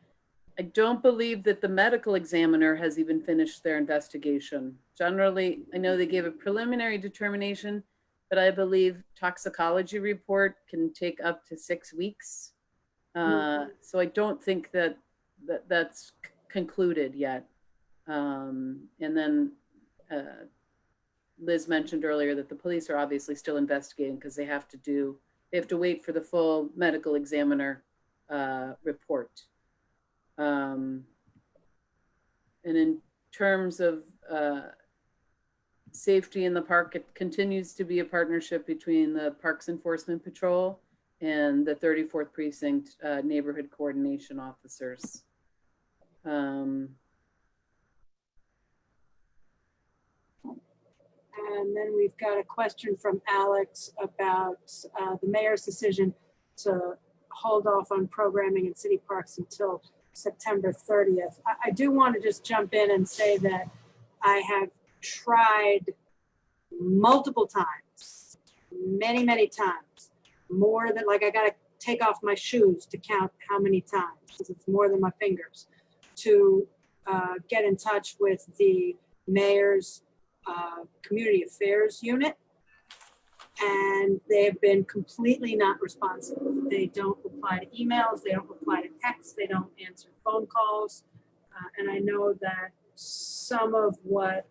I don't believe that the medical examiner has even finished their investigation. Generally, I know they gave a preliminary determination, but I believe toxicology report can take up to 6 weeks. So I don't think that's concluded yet. And then Liz mentioned earlier that the police are obviously still investigating because they have to wait for the full medical examiner report. And in terms of safety in the park, it continues to be a partnership between the Parks Enforcement Patrol and the 34th Precinct neighborhood coordination officers. And then we've got a question from Alex about the mayor's decision to hold off on programming in city parks until September 30th. I do want to just jump in and say that I have tried multiple times, many times, more than, like, I got to take off my shoes to count how many times, because it's more than my fingers, to get in touch with the mayor's community affairs unit, and they have been completely not responsive. They don't reply to emails, they don't reply to texts, they don't answer phone calls, and I know that some of what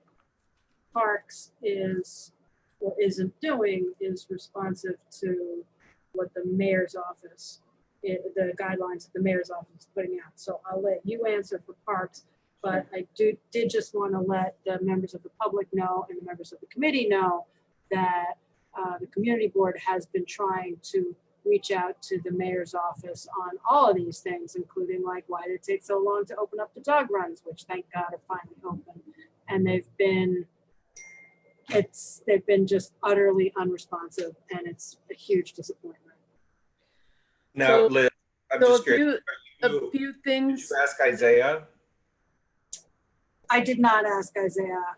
Parks is or isn't doing is responsive to what the mayor's office, the guidelines that the mayor's office is putting out. So I'll let you answer for Parks, but I did just want to let the members of the public know and the members of the committee know that the community board has been trying to reach out to the mayor's office on all of these things, including like why did it take so long to open up the dog runs, which thank God are finally open. And they've been just utterly unresponsive, and it's a huge disappointment. Now, So- Liz, I'm so just a curious. few things. Did you ask Isaiah? I did not ask Isaiah.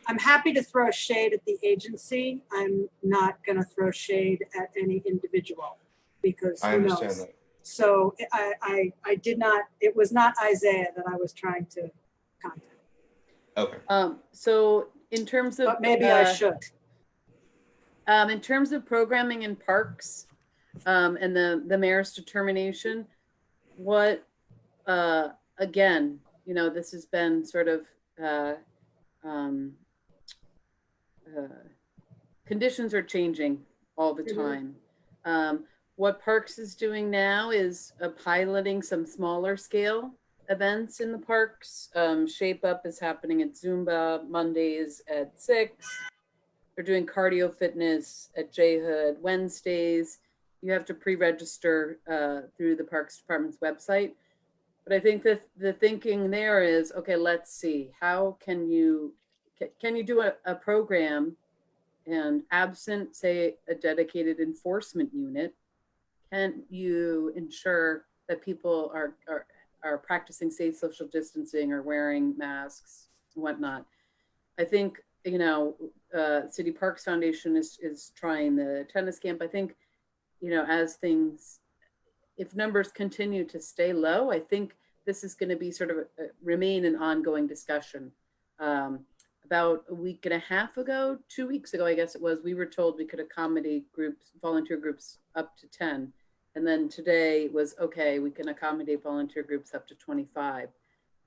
I'm happy to throw shade at the agency. I'm not going to throw shade at any individual because I who understand knows? that. So I did not. It was not Isaiah that I was trying to contact. Okay. So in terms of But maybe I should. In terms of programming in parks, and the mayor's determination, what again, you know, this has been sort of conditions are changing all the time. What Parks is doing now is piloting some smaller scale events in the parks. Shape Up is happening at Zumba Mondays at 6. They're doing cardio fitness at J Hood Wednesdays. You have to pre-register through the Parks Department's website. But I think that the thinking there is, okay, let's see, how can you do a program, and absent, say, a dedicated enforcement unit, can you ensure that people are practicing safe social distancing or wearing masks and whatnot? I think, you know, City Parks Foundation is trying the tennis camp. I think, you know, as things, if numbers continue to stay low, I think this is going to be sort of remain an ongoing discussion. About a week and a half ago, 2 weeks ago, I guess it was, we were told we could accommodate groups, volunteer groups up to 10. And then today was, okay, we can accommodate volunteer groups up to 25.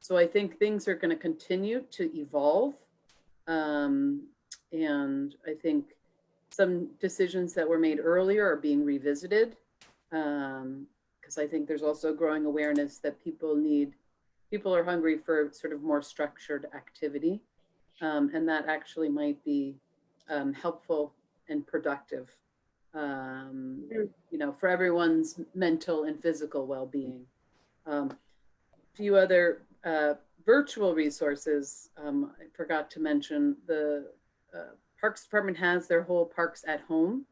So I think things are going to continue to evolve. And I think some decisions that were made earlier are being revisited. Because I think there's also growing awareness that people are hungry for sort of more structured activity. And that actually might be helpful and productive, you know, for everyone's mental and physical well-being. A few other virtual resources I forgot to mention. The Parks Department has their whole Parks at Home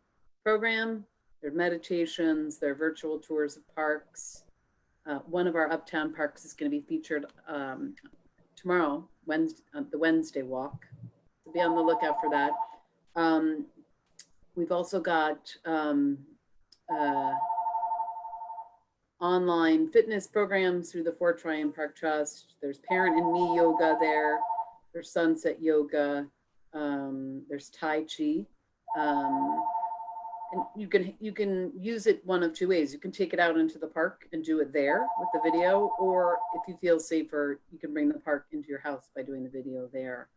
program, their meditations, their virtual tours of parks. One of our uptown parks is going to be featured tomorrow, the Wednesday walk. So be on the lookout for that. We've also got online fitness programs through the Fort Tryon Park Trust. There's Parent and Me Yoga there. There's Sunset Yoga. There's Tai Chi. And you can use it one of two ways. You can take it out into the park and do it there with the video, or if you feel safer, you can bring the park into your house by doing the video there.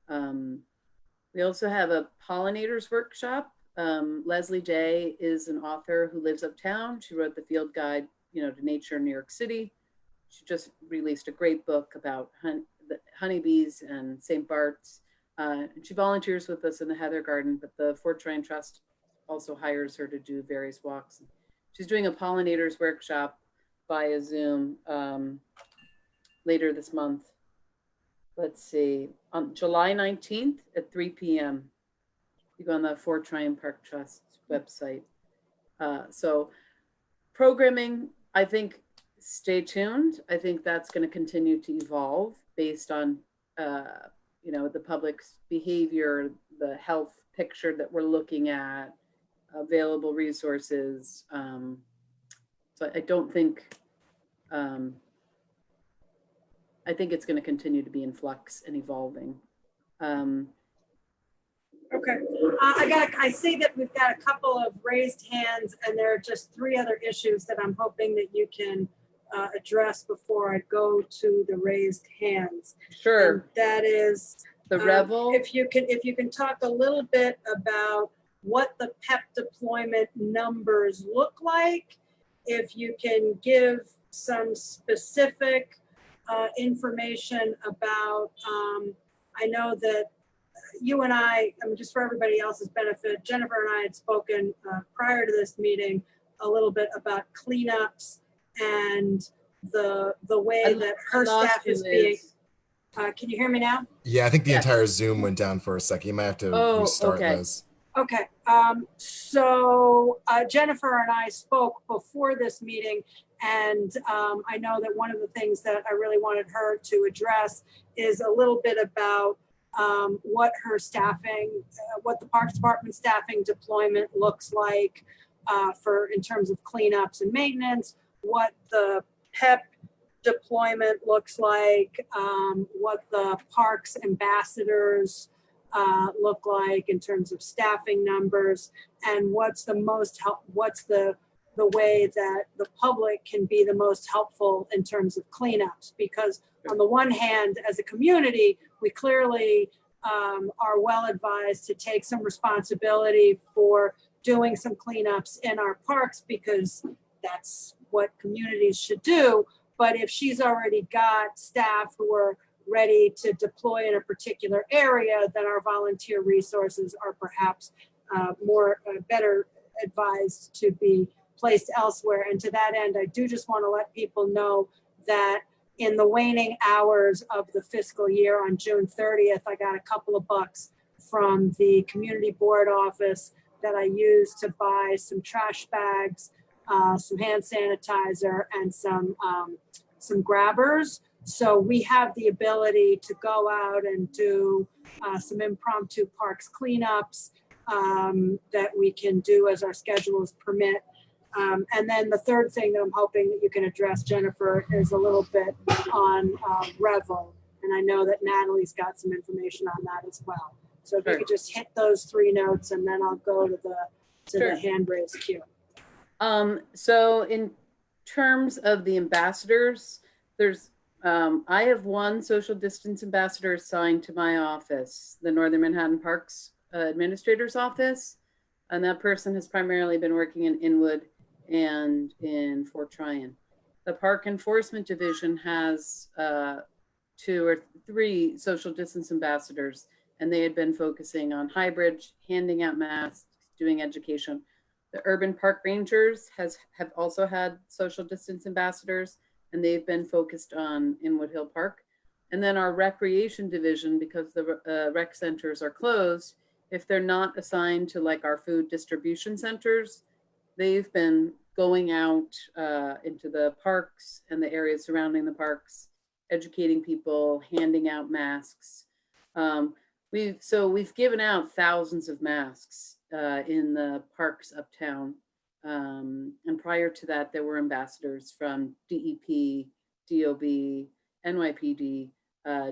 We also have a pollinators workshop. Leslie Day is an author who lives uptown. She wrote the field guide, to nature in New York City. She just released a great book about the honeybees and St. Bart's. And she volunteers with us in the Heather Garden, but the Fort Tryon Trust also hires her to do various walks. She's doing a pollinators workshop via Zoom later this month. Let's see, on July 19th at 3 p.m. You go on the Fort Tryon Park Trust website. So programming, I think, stay tuned. I think that's going to continue to evolve based on, the public's behavior, the health picture that we're looking at, available resources. So I don't think, I think it's going to continue to be in flux and evolving. Okay, I see that we've got a couple of raised hands, and there are just 3 other issues that I'm hoping that you can address before I go to the raised hands. Sure. And that is the Revel. If you can talk a little bit about what the PEP deployment numbers look like, if you can give some specific information about, I know that you and I mean, just for everybody else's benefit, Jennifer and I had spoken prior to this meeting a little bit about cleanups and the way that her staff is being. Can you hear me now? Yeah, I think the entire Zoom went down for a second. You might have to restart, Liz. Okay, so Jennifer and I spoke before this meeting, and I know that one of the things that I really wanted her to address is a little bit about what her staffing, what the Parks Department staffing deployment looks like in terms of cleanups and maintenance, what the PEP deployment looks like, what the parks ambassadors look like in terms of staffing numbers, and what's the way that the public can be the most helpful in terms of cleanups. Because on the one hand, as a community, we clearly are well advised to take some responsibility for doing some cleanups in our parks, because that's what communities should do. But if she's already got staff who are ready to deploy in a particular area, then our volunteer resources are perhaps better advised to be placed elsewhere. And to that end, I do just want to let people know that in the waning hours of the fiscal year on June 30th, I got a couple of bucks from the community board office that I used to buy some trash bags, some hand sanitizer, and some grabbers. So we have the ability to go out and do some impromptu parks cleanups that we can do as our schedules permit. And then the third thing that I'm hoping that you can address, Jennifer, is a little bit on Revel. And I know that Natalie's got some information on that as well. So if you could just hit those 3 notes, and then I'll go to the hand raise queue. So in terms of the ambassadors, there's I have 1 social distance ambassador assigned to my office, the Northern Manhattan Parks Administrator's Office. And that person has primarily been working in Inwood and in Fort Tryon. The Park Enforcement Division has 2 or 3 social distance ambassadors, and they had been focusing on Highbridge, handing out masks, doing education. The Urban Park Rangers have also had social distance ambassadors, and they've been focused on Inwood Hill Park. And then our Recreation Division, because the rec centers are closed, if they're not assigned to like our food distribution centers, they've been going out into the parks and the areas surrounding the parks, educating people, handing out masks. We've given out thousands of masks in the parks uptown. And prior to that, there were ambassadors from DEP, DOB, NYPD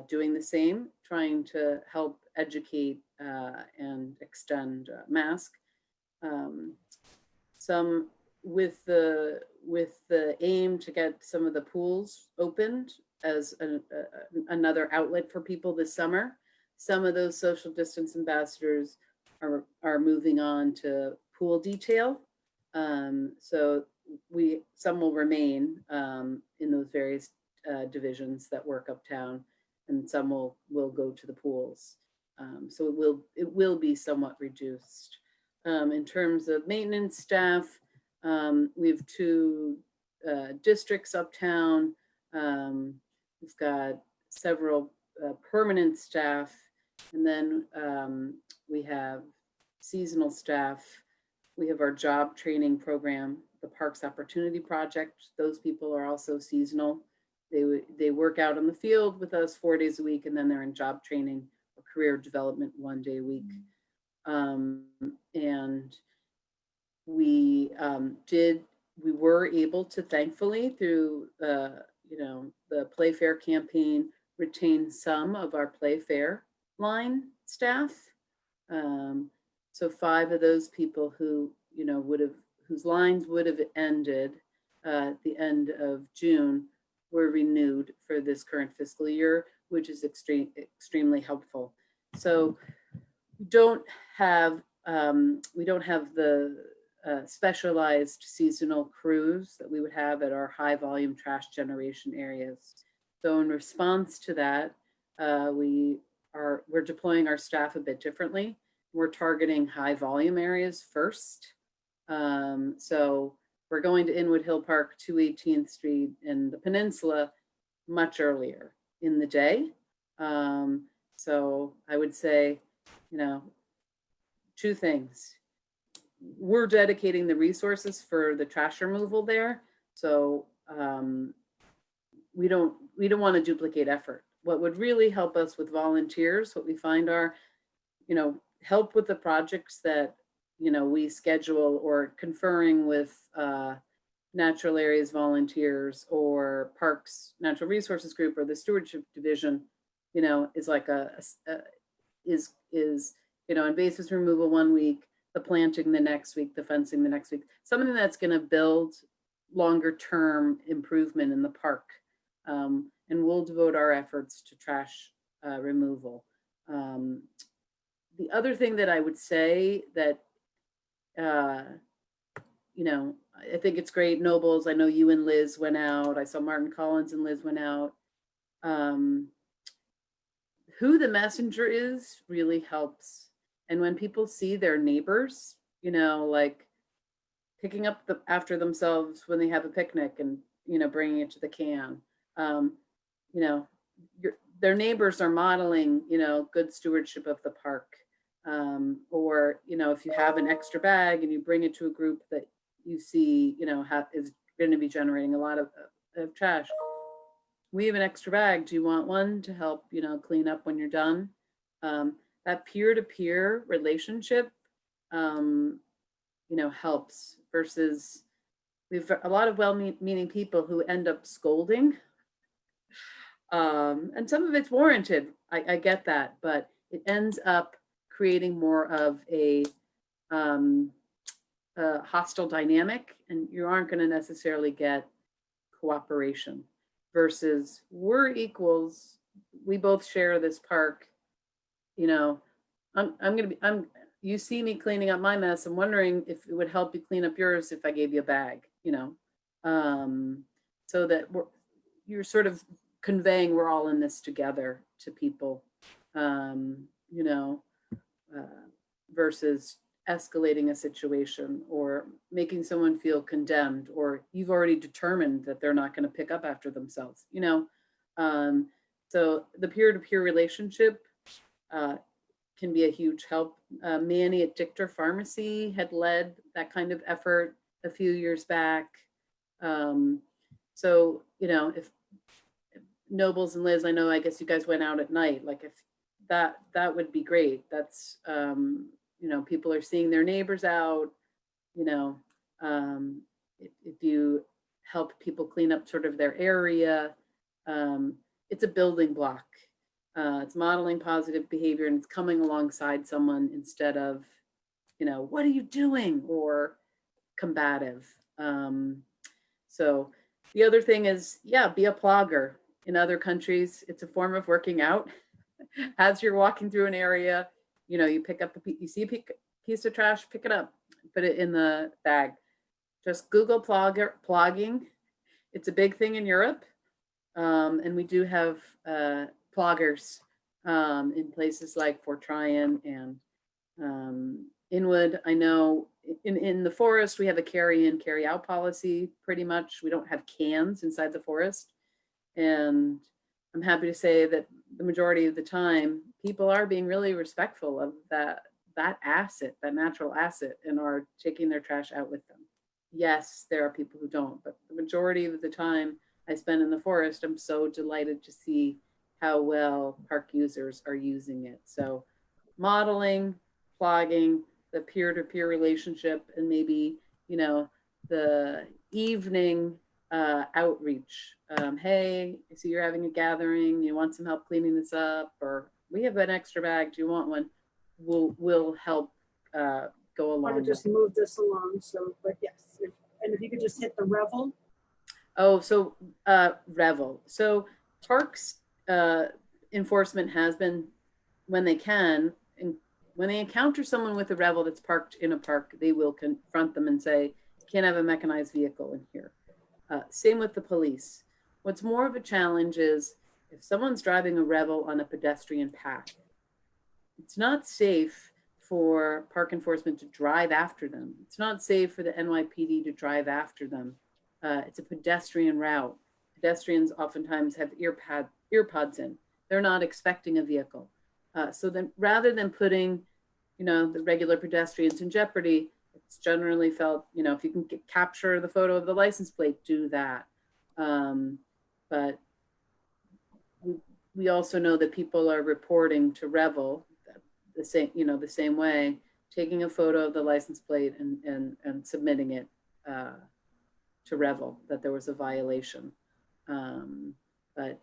doing the same, trying to help educate and extend mask. Some with the aim to get some of the pools opened as another outlet for people this summer. some of those social distance ambassadors are moving on to pool detail. So some will remain in those various divisions that work uptown, and some will go to the pools. So it will be somewhat reduced. In terms of maintenance staff, we have 2 districts uptown. We've got several permanent staff, and then we have seasonal staff. We have our job training program, the Parks Opportunity Project. Those people are also seasonal. They work out in the field with us 4 days a week, and then they're in job training or career development 1 day a week. And we were able to, thankfully, through the Playfair campaign, retain some of our Playfair line staff. So 5 of those people who whose lines would have ended at the end of June were renewed for this current fiscal year, which is extremely helpful. So we don't have the specialized seasonal crews that we would have at our high volume trash generation areas. So in response to that, we're deploying our staff a bit differently. We're targeting high volume areas first. So we're going to Inwood Hill Park, 218th Street, and the Peninsula much earlier in the day. So I would say, 2 things. We're dedicating the resources for the trash removal there. So we don't want to duplicate effort. What would really help us with volunteers, what we find are, help with the projects that, we schedule, or conferring with natural areas volunteers or Parks Natural Resources Group or the Stewardship Division, is like invasives removal 1 week, the planting the next week, the fencing the next week, something that's going to build longer term improvement in the park. And we'll devote our efforts to trash removal. The other thing that I would say that, I think it's great, Nobles, I know you and Liz went out. I saw Martin Collins and Liz went out. Who the messenger is really helps. And when people see their neighbors, like picking up after themselves when they have a picnic and, bringing it to the can, their neighbors are modeling, good stewardship of the park. Or, if you have an extra bag and you bring it to a group that you see, is going to be generating a lot of trash. We have an extra bag. Do you want one to help, clean up when you're done? That peer-to-peer relationship, helps, versus we've a lot of well-meaning people who end up scolding. And some of it's warranted. I get that, but it ends up creating more of a hostile dynamic, and you aren't going to necessarily get cooperation. Versus we're equals. We both share this park. You see me cleaning up my mess. I'm wondering if it would help you clean up yours if I gave you a bag. So that you're sort of conveying we're all in this together to people. Versus escalating a situation or making someone feel condemned, or you've already determined that they're not going to pick up after themselves, so the peer-to-peer relationship can be a huge help. Manny at Dichter Pharmacy had led that kind of effort a few years back. So, if Nobles and Liz, I guess you guys went out at night, like if that would be great. That's, people are seeing their neighbors out, if you help people clean up sort of their area, it's a building block. It's modeling positive behavior, and it's coming alongside someone instead of, what are you doing, or combative. So the other thing is, be a plogger. In other countries, it's a form of working out. As you're walking through an area, you know, you pick up you see a piece of trash, pick it up, put it in the bag. Just Google plogging. It's a big thing in Europe. And we do have ploggers in places like Fort Tryon and Inwood. I know in the forest, we have a carry in, carry out policy pretty much. We don't have cans inside the forest. And I'm happy to say that the majority of the time, people are being really respectful of that asset, that natural asset, and are taking their trash out with them. Yes, there are people who don't, but the majority of the time I spend in the forest, I'm so delighted to see how well park users are using it. So modeling, plogging, the peer-to-peer relationship, and maybe, you know, the evening outreach. Hey, I see you're having a gathering. You want some help cleaning this up? Or we have an extra bag. Do you want one? Will help go along. I would just move this along. So, but yes, and if you could just hit the Revel. Oh, so Revel. So parks enforcement has been, when they can, and when they encounter someone with a Revel that's parked in a park, they will confront them and say, can't have a mechanized vehicle in here. Same with the police. What's more of a challenge is if someone's driving a Revel on a pedestrian path, it's not safe for park enforcement to drive after them. It's not safe for the NYPD to drive after them. It's a pedestrian route. Pedestrians oftentimes have earpods in. They're not expecting a vehicle. So then rather than putting, you know, the regular pedestrians in jeopardy, it's generally felt, you know, if you can capture the photo of the license plate, do that. But we also know that people are reporting to Revel the same, you know, the same way, taking a photo of the license plate and submitting it to Revel that there was a violation. But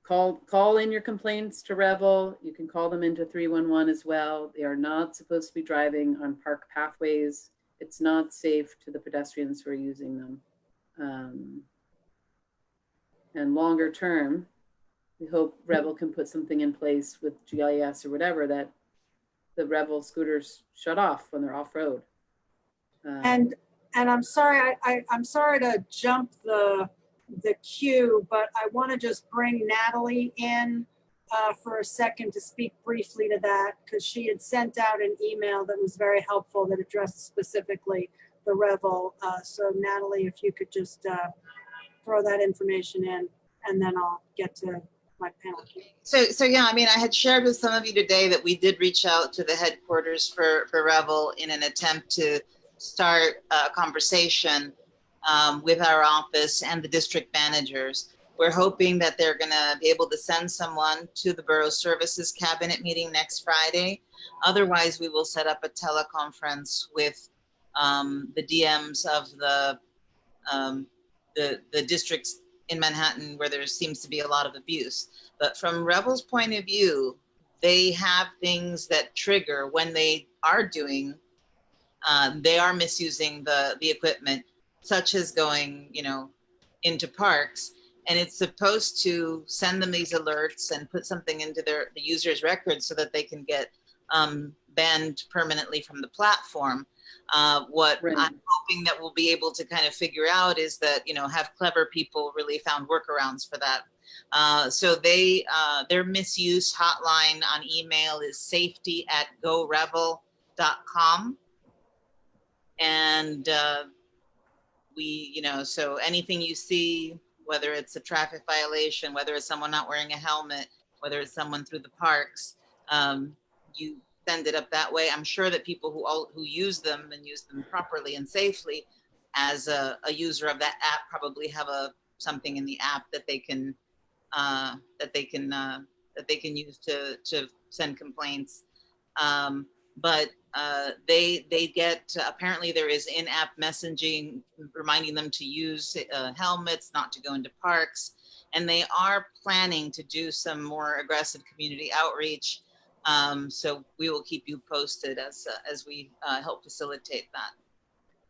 call in your complaints to Revel. You can call them into 311 as well. They are not supposed to be driving on park pathways. It's not safe to the pedestrians who are using them. And longer term, we hope Revel can put something in place with GIS or whatever that the Revel scooters shut off when they're off-road. And I'm sorry, I'm sorry to jump the queue, but I want to just bring Natalie in for a second to speak briefly to that, because she had sent out an email that was very helpful that addressed specifically the Revel. So Natalie, if you could just throw that information in, and then I'll get to my panel. So yeah, I mean, I had shared with some of you today that we did reach out to the headquarters for Revel in an attempt to start a conversation with our office and the district managers. We're hoping that they're gonna be able to send someone to the Borough Services Cabinet meeting next Friday. Otherwise, we will set up a teleconference with the DMs of the districts in Manhattan where there seems to be a lot of abuse. But from Revel's point of view, they have things that trigger when they are doing, they are misusing the equipment, such as going, you know, into parks. And it's supposed to send them these alerts and put something into the user's records so that they can get banned permanently from the platform. What I'm hoping that we'll be able to kind of figure out is that, you know, have clever people really found workarounds for that. So their misuse hotline on email is safety@gorevel.com. And you know, so anything you see, whether it's a traffic violation, whether it's someone not wearing a helmet, whether it's someone through the parks, you send it up that way. I'm sure that people who use them and use them properly and safely as a user of that app probably have something in the app that they can use to send complaints. But they get, apparently there is in-app messaging reminding them to use helmets, not to go into parks. And they are planning to do some more aggressive community outreach. So we will keep you posted as we help facilitate that.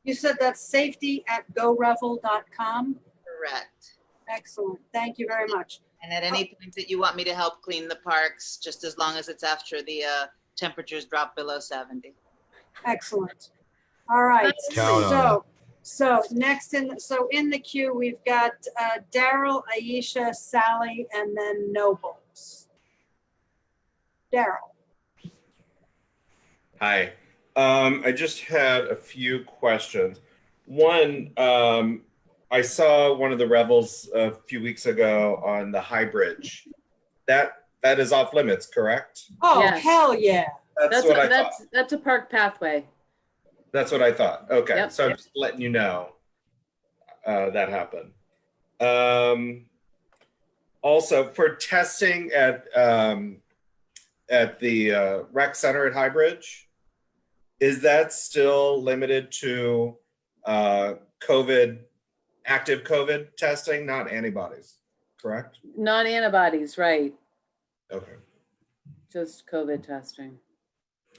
You said that's safety@gorevel.com? Correct. Excellent. Thank you very much. And at any point that you want me to help clean the parks, just as long as it's after the temperatures drop below 70. Excellent. All right. Count on So next in the queue, we've got Daryl, Aisha, Sally, and then Nobles. Daryl. Hi. I just had a few questions. One, I saw one of the revels a few weeks ago on the High Bridge. That is off limits, correct? Oh, Yes. hell yeah. That's what I thought. That's a park pathway. That's what I thought. Okay, Yep, so I'm yep. just letting you know that happened. Also, for testing at the rec center at High Bridge, is that still limited to active COVID testing, not antibodies, correct? Not antibodies, right? Okay. Just COVID testing.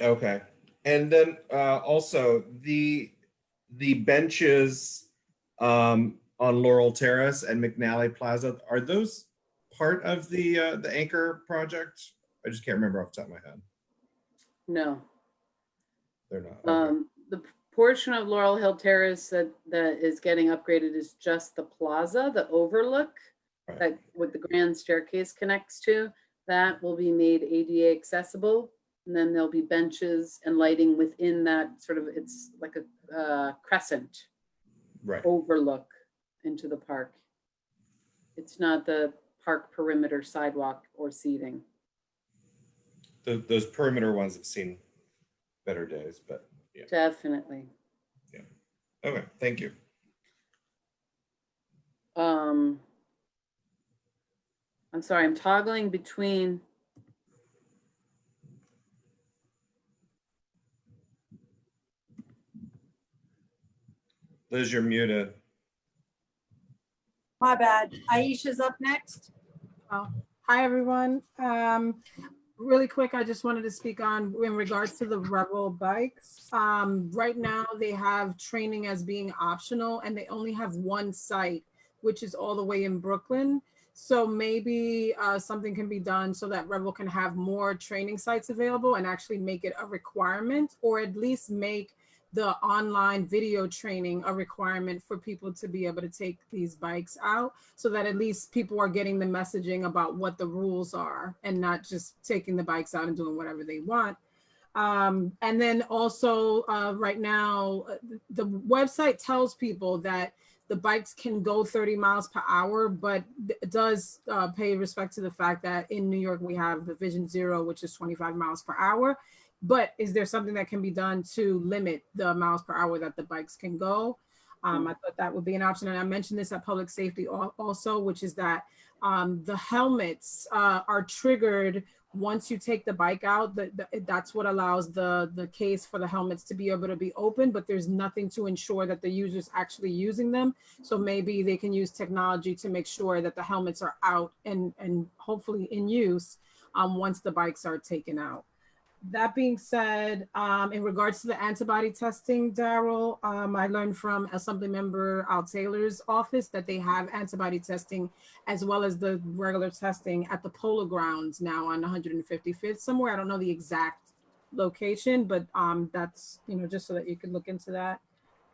Okay. And then also the benches on Laurel Terrace and McNally Plaza, are those part of the Anchor project? I just can't remember off the top of my head. No. They're not. Okay. The portion of Laurel Hill Terrace that is getting upgraded is just the plaza, the overlook, that what the grand staircase connects to. That will be made ADA accessible. And then there'll be benches and lighting within that sort of, it's like a crescent overlook into the park. It's not the park perimeter sidewalk or seating. Those perimeter ones have seen better days, but yeah. Definitely. Yeah. Okay, thank you. I'm sorry, I'm toggling between. Liz, you're muted. My bad. Aisha's up next. Oh, hi, everyone. Really quick, I just wanted to speak on in regards to the Revel bikes. Right now, they have training as being optional, and they only have one site, which is all the way in Brooklyn. So maybe something can be done so that Revel can have more training sites available and actually make it a requirement, or at least make the online video training a requirement for people to be able to take these bikes out, so that at least people are getting the messaging about what the rules are and not just taking the bikes out and doing whatever they want. And then also right now, the website tells people that the bikes can go 30 miles per hour, but it does pay respect to the fact that in New York, we have the Vision Zero, which is 25 miles per hour. But is there something that can be done to limit the miles per hour that the bikes can go? I thought that would be an option. And I mentioned this at Public Safety also, which is that the helmets are triggered once you take the bike out. That's what allows the case for the helmets to be able to be open, but there's nothing to ensure that the user's actually using them. So maybe they can use technology to make sure that the helmets are out and hopefully in use once the bikes are taken out. That being said, in regards to the antibody testing, Daryl, I learned from Assemblymember Al Taylor's office that they have antibody testing as well as the regular testing at the Polo Grounds now on 155th somewhere. I don't know the exact location, but that's, just so that you can look into that,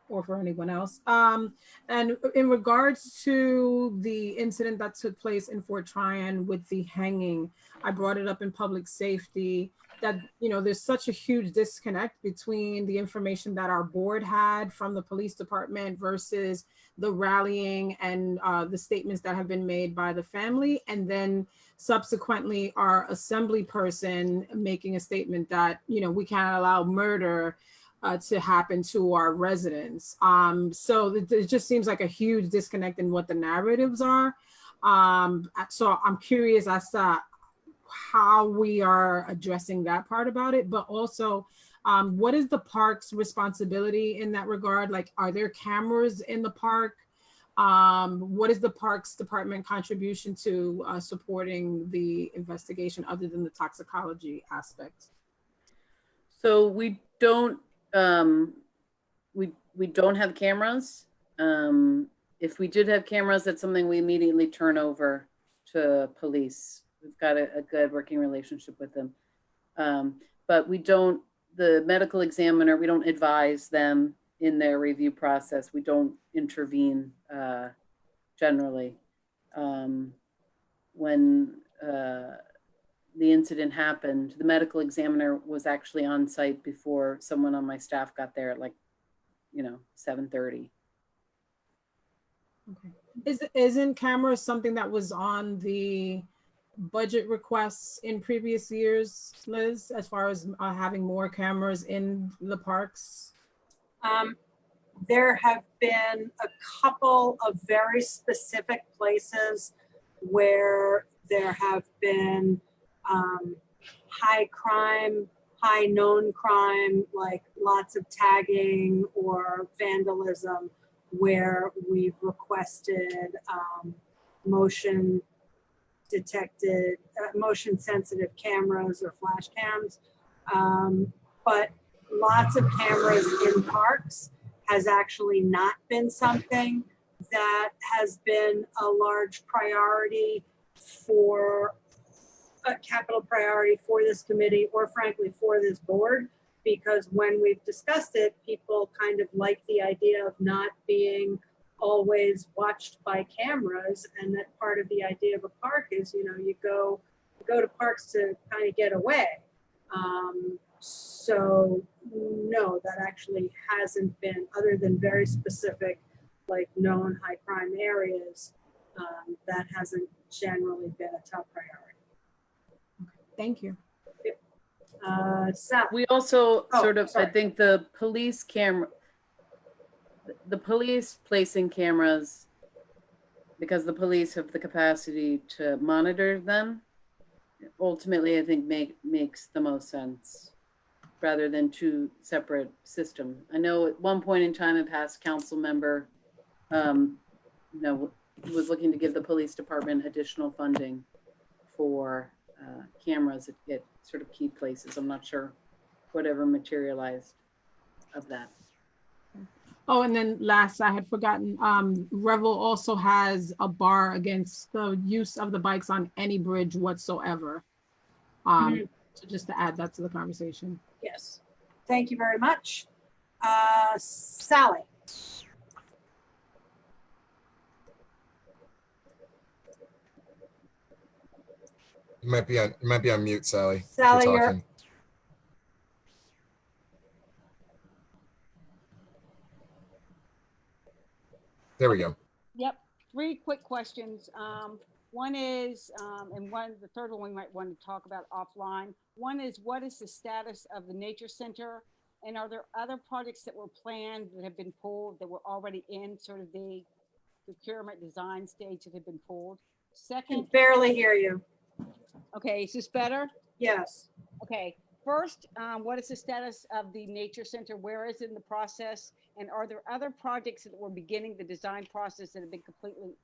or for anyone else. And in regards to the incident that took place in Fort Tryon with the hanging, I brought it up in Public Safety that, there's such a huge disconnect between the information that our board had from the police department versus the rallying and the statements that have been made by the family. And then subsequently our assembly person making a statement that, we can't allow murder to happen to our residents. So it just seems like a huge disconnect in what the narratives are. So I'm curious as to how we are addressing that part about it, but also what is the park's responsibility in that regard? Like, are there cameras in the park? What is the Parks Department contribution to supporting the investigation other than the toxicology aspect? So we don't we don't have cameras. If we did have cameras, that's something we immediately turn over to police. We've got a good working relationship with them. But we don't, the medical examiner, we don't advise them in their review process. We don't intervene generally. When the incident happened, the medical examiner was actually on site before someone on my staff got there at 7:30. Okay. Isn't cameras something that was on the budget requests in previous years, Liz, as far as having more cameras in the parks? There have been a couple of very specific places where there have been high crime, high known crime, like lots of tagging or vandalism, where we've requested motion sensitive cameras or flash cams. But lots of cameras in parks has actually not been something that has been a large priority for a capital priority for this committee, or frankly for this board, because when we've discussed it, people kind of like the idea of not being always watched by cameras, and that part of the idea of a park is, you go to parks to kind of get away. So no, that actually hasn't been, other than very specific, like known high crime areas, that hasn't generally been a top priority. Thank you. Sal. We also sorry. I think the police placing cameras, because the police have the capacity to monitor them, ultimately I think makes the most sense, rather than two separate systems. I know at one point in time, a past council member, was looking to give the police department additional funding for cameras at sort of key places. I'm not sure whatever materialized of that. Oh, and then last, I had forgotten, Revel also has a bar against the use of the bikes on any bridge whatsoever. So just to add that to the conversation. Yes, thank you very much. Sally. You might be on mute, Sally. if Sally, you're you're- talking. There we go. Yep, 3 quick questions. One is, and the third one we might want to talk about offline. One is, what is the status of the nature center? And are there other projects that were planned that have been pulled, that were already in sort of the procurement design stage that have been pulled? Can Second. barely hear you. Okay, is this better? Yes. Okay, first, what is the status of the nature center? Where is it in the process? And are there other projects that were beginning the design process that have been completely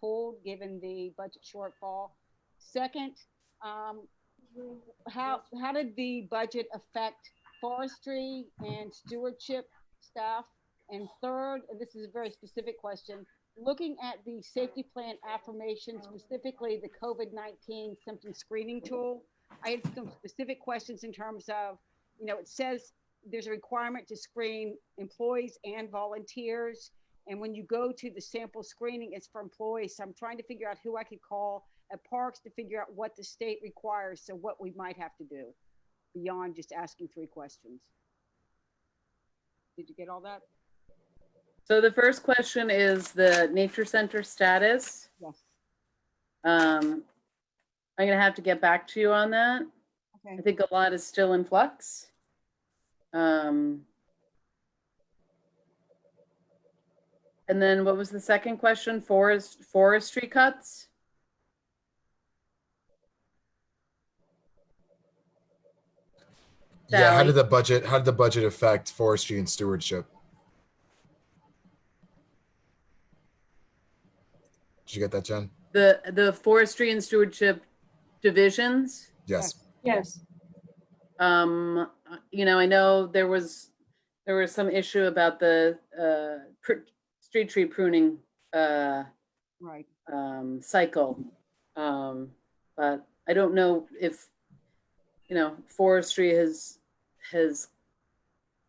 pulled given the budget shortfall? Second, how did the budget affect forestry and stewardship staff? And third, and this is a very specific question, looking at the safety plan affirmation, specifically the COVID-19 symptom screening tool, I had some specific questions in terms of, it says there's a requirement to screen employees and volunteers. And when you go to the sample screening, it's for employees. So I'm trying to figure out who I could call at parks to figure out what the state requires. So what we might have to do beyond just asking 3 questions. Did you get all that? So the first question is the nature center status. Yes. I'm gonna have to get back to you on that. Okay. I think a lot is still in flux. And then what was the second question? Forestry cuts? Yeah, how Sally? did the budget affect forestry and stewardship? Did you get that, Jen? The forestry and stewardship divisions? Yes. Yes. I know there was some issue about the street tree pruning Right. cycle. But I don't know if, forestry has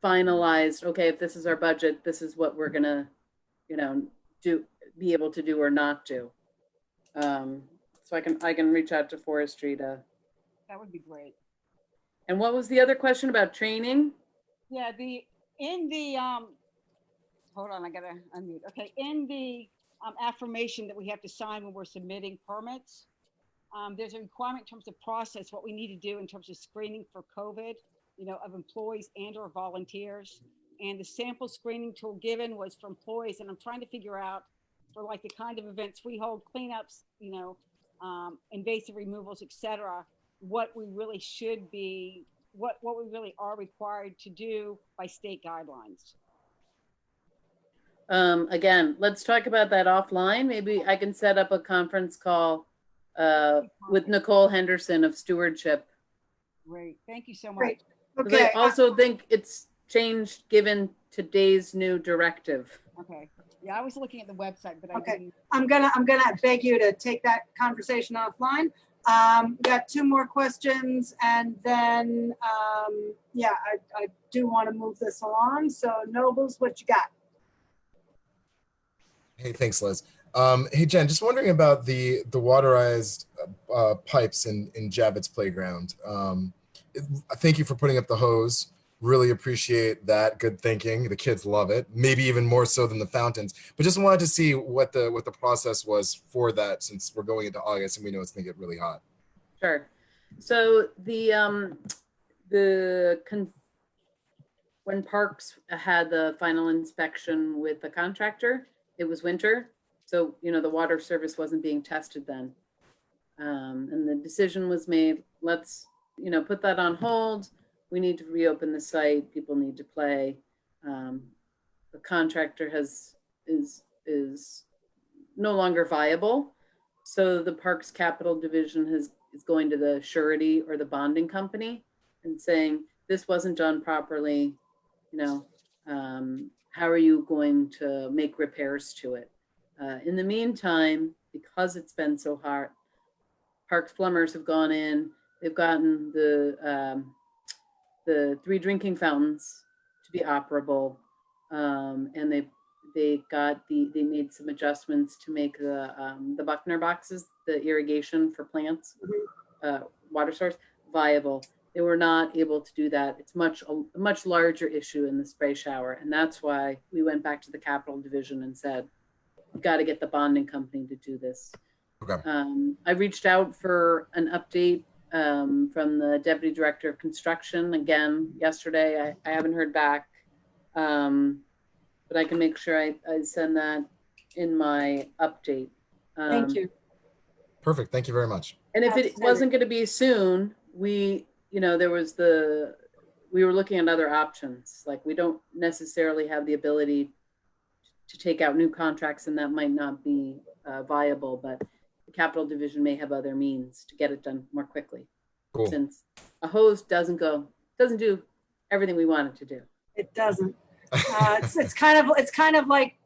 finalized, okay, if this is our budget, this is what we're gonna, be able to do or not do. So I can reach out to forestry to. That would be great. And what was the other question about training? Yeah, hold on, I gotta unmute. Okay, in the affirmation that we have to sign when we're submitting permits, there's a requirement in terms of process, what we need to do in terms of screening for COVID, of employees and or volunteers. And the sample screening tool given was for employees. And I'm trying to figure out for like the kind of events we hold, cleanups, invasive removals, et cetera, what we really should be, what we really are required to do by state guidelines. Again, let's talk about that offline. Maybe I can set up a conference call with Nicole Henderson of Stewardship. Great, thank you so much. Great. Okay. I also think it's changed given today's new directive. Okay. Yeah, I was looking at the website, but Okay, I'm gonna beg you to take that conversation offline. Got two more questions, and then I do want to move this along. So Nobles, what you got? Hey, thanks, Liz. Hey, Jen, just wondering about the waterized pipes in Javits Playground. Thank you for putting up the hose. Really appreciate that. Good thinking. The kids love it. Maybe even more so than the fountains. But just wanted to see what the process was for that, since we're going into August and we know it's going to get really hot. Sure. So when Parks had the final inspection with the contractor, it was winter. So, the water service wasn't being tested then. And the decision was made, let's, put that on hold. We need to reopen the site. People need to play. The contractor is no longer viable. So the Parks Capital Division is going to the surety or the bonding company and saying, this wasn't done properly. How are you going to make repairs to it? In the meantime, because it's been so hot, Parks plumbers have gone in. They've gotten the 3 drinking fountains to be operable, and they made some adjustments to make the Buckner boxes, the irrigation for plants, water source, viable. They were not able to do that. It's a much larger issue in the spray shower, and that's why we went back to the Capital Division and said, we got to get the bonding company to do this. Okay. I reached out for an update from the Deputy Director of Construction again yesterday. I haven't heard back, but I can make sure I send that in my update. Thank you. Perfect. Thank you very much. And if it wasn't going to be soon, we were looking at other options. Like, we don't necessarily have the ability to take out new contracts, and that might not be viable, but the Capital Division may have other means to get it done more quickly. Cool. Since a hose doesn't do everything we want it to do. It doesn't. It's kind of like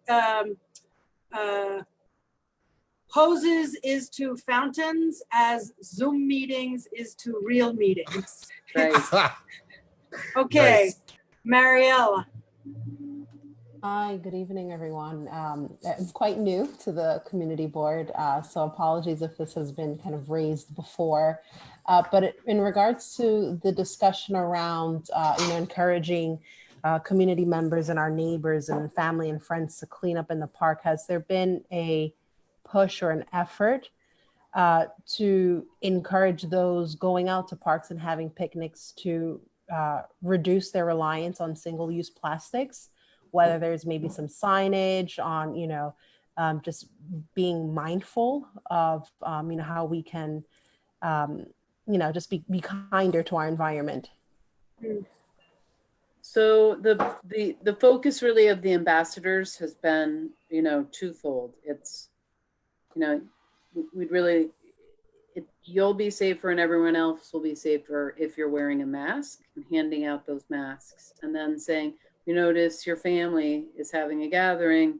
hoses is to fountains as Zoom meetings is to real meetings. Right. Okay, Nice. Mariella. Hi, good evening, everyone. I'm quite new to the community board, so apologies if this has been kind of raised before. But in regards to the discussion around, encouraging community members and our neighbors and family and friends to clean up in the park, has there been a push or an effort to encourage those going out to parks and having picnics to reduce their reliance on single-use plastics? Whether there's maybe some signage on, just being mindful of, how we can, just be kinder to our environment. So the focus really of the ambassadors has been, twofold. It's, you'll be safer and everyone else will be safer if you're wearing a mask, and handing out those masks, and then saying, you notice your family is having a gathering,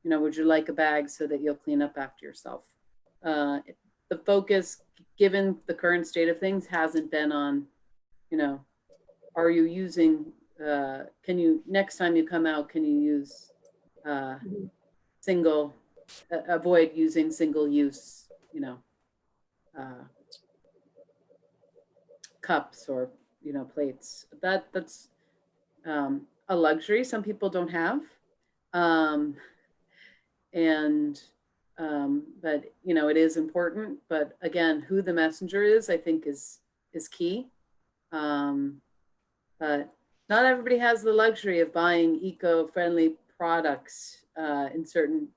would you like a bag so that you'll clean up after yourself? the focus, given the current state of things, hasn't been on, you know, are you using, can you, next time you come out, can you use avoid using single use, you know, cups or, you know, plates. That's a luxury some people don't have. But you know, it is important. But again, who the messenger is, I think is key. But not everybody has the luxury of buying eco-friendly products in certain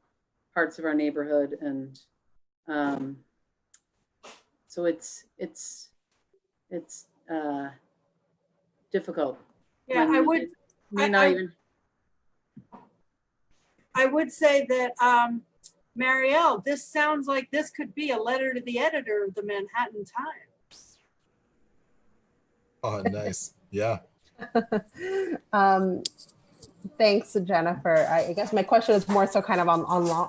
parts of our neighborhood, and so it's difficult. Yeah, I would. I would say that, Marielle, this sounds like this could be a letter to the editor of the Manhattan Times. Oh, nice. Yeah. Thanks, Jennifer. I guess my question is more so kind of on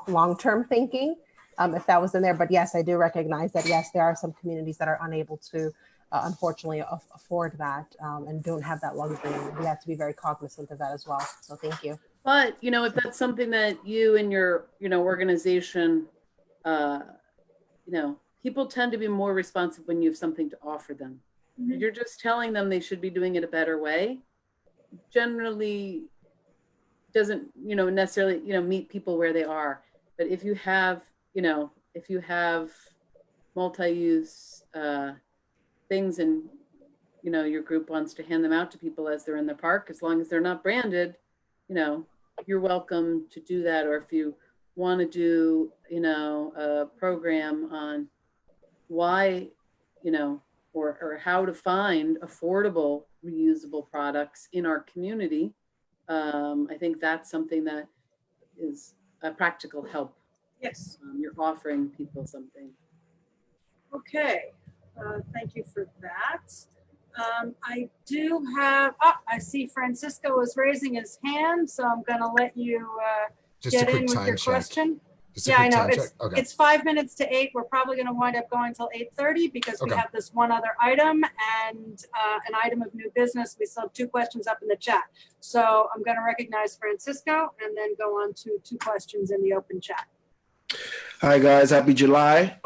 long-term thinking, if that was in there. But yes, I do recognize that, yes, there are some communities that are unable to, unfortunately, afford that and don't have that luxury. We have to be very cognizant of that as well. So thank you. But, you know, if that's something that you and your, you know, organization, you know, people tend to be more responsive when you have something to offer them. Mm-hmm. If you're just telling them they should be doing it a better way, generally doesn't, you know, necessarily, you know, meet people where they are. But if you have, you know, if you have multi-use things and, you know, your group wants to hand them out to people as they're in the park, as long as they're not branded, you know, you're welcome to do that. Or if you want to do, you know, a program on why, you know, or how to find affordable reusable products in our community, I think that's something that is a practical help. Yes. You're offering people something. Okay, thank you for that. I do have, I see Francisco is raising his hand, so I'm gonna let you Just a get quick in with time your check. question. Just a Yeah, I quick know, time check. Okay. it's 5 minutes to 8. We're probably gonna wind up going till 8:30 because we Okay. have this one other item and an item of new business. We still have 2 questions up in the chat. So I'm gonna recognize Francisco and then go on to 2 questions in the open chat. Hi guys, happy July.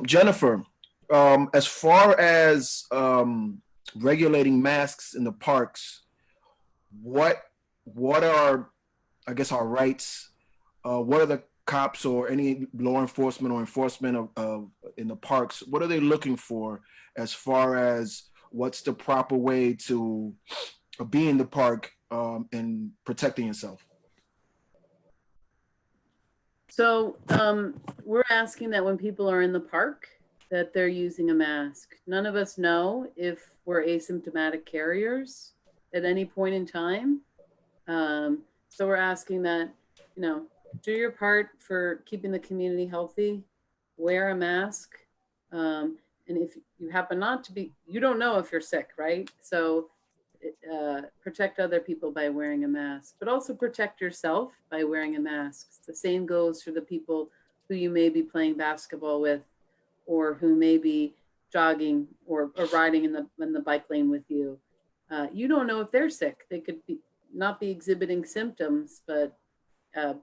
Jennifer, as far as regulating masks in the parks, what are, I guess, our rights? What are the cops or any law enforcement or enforcement of in the parks? What are they looking for as far as what's the proper way to be in the park and protecting yourself? So we're asking that when people are in the park, that they're using a mask. None of us know if we're asymptomatic carriers at any point in time. So we're asking that, you know, do your part for keeping the community healthy, wear a mask. And if you happen not to be, you don't know if you're sick, right? So protect other people by wearing a mask, but also protect yourself by wearing a mask. The same goes for the people who you may be playing basketball with, or who may be jogging or riding in the bike lane with you. You don't know if they're sick. They could be not be exhibiting symptoms, but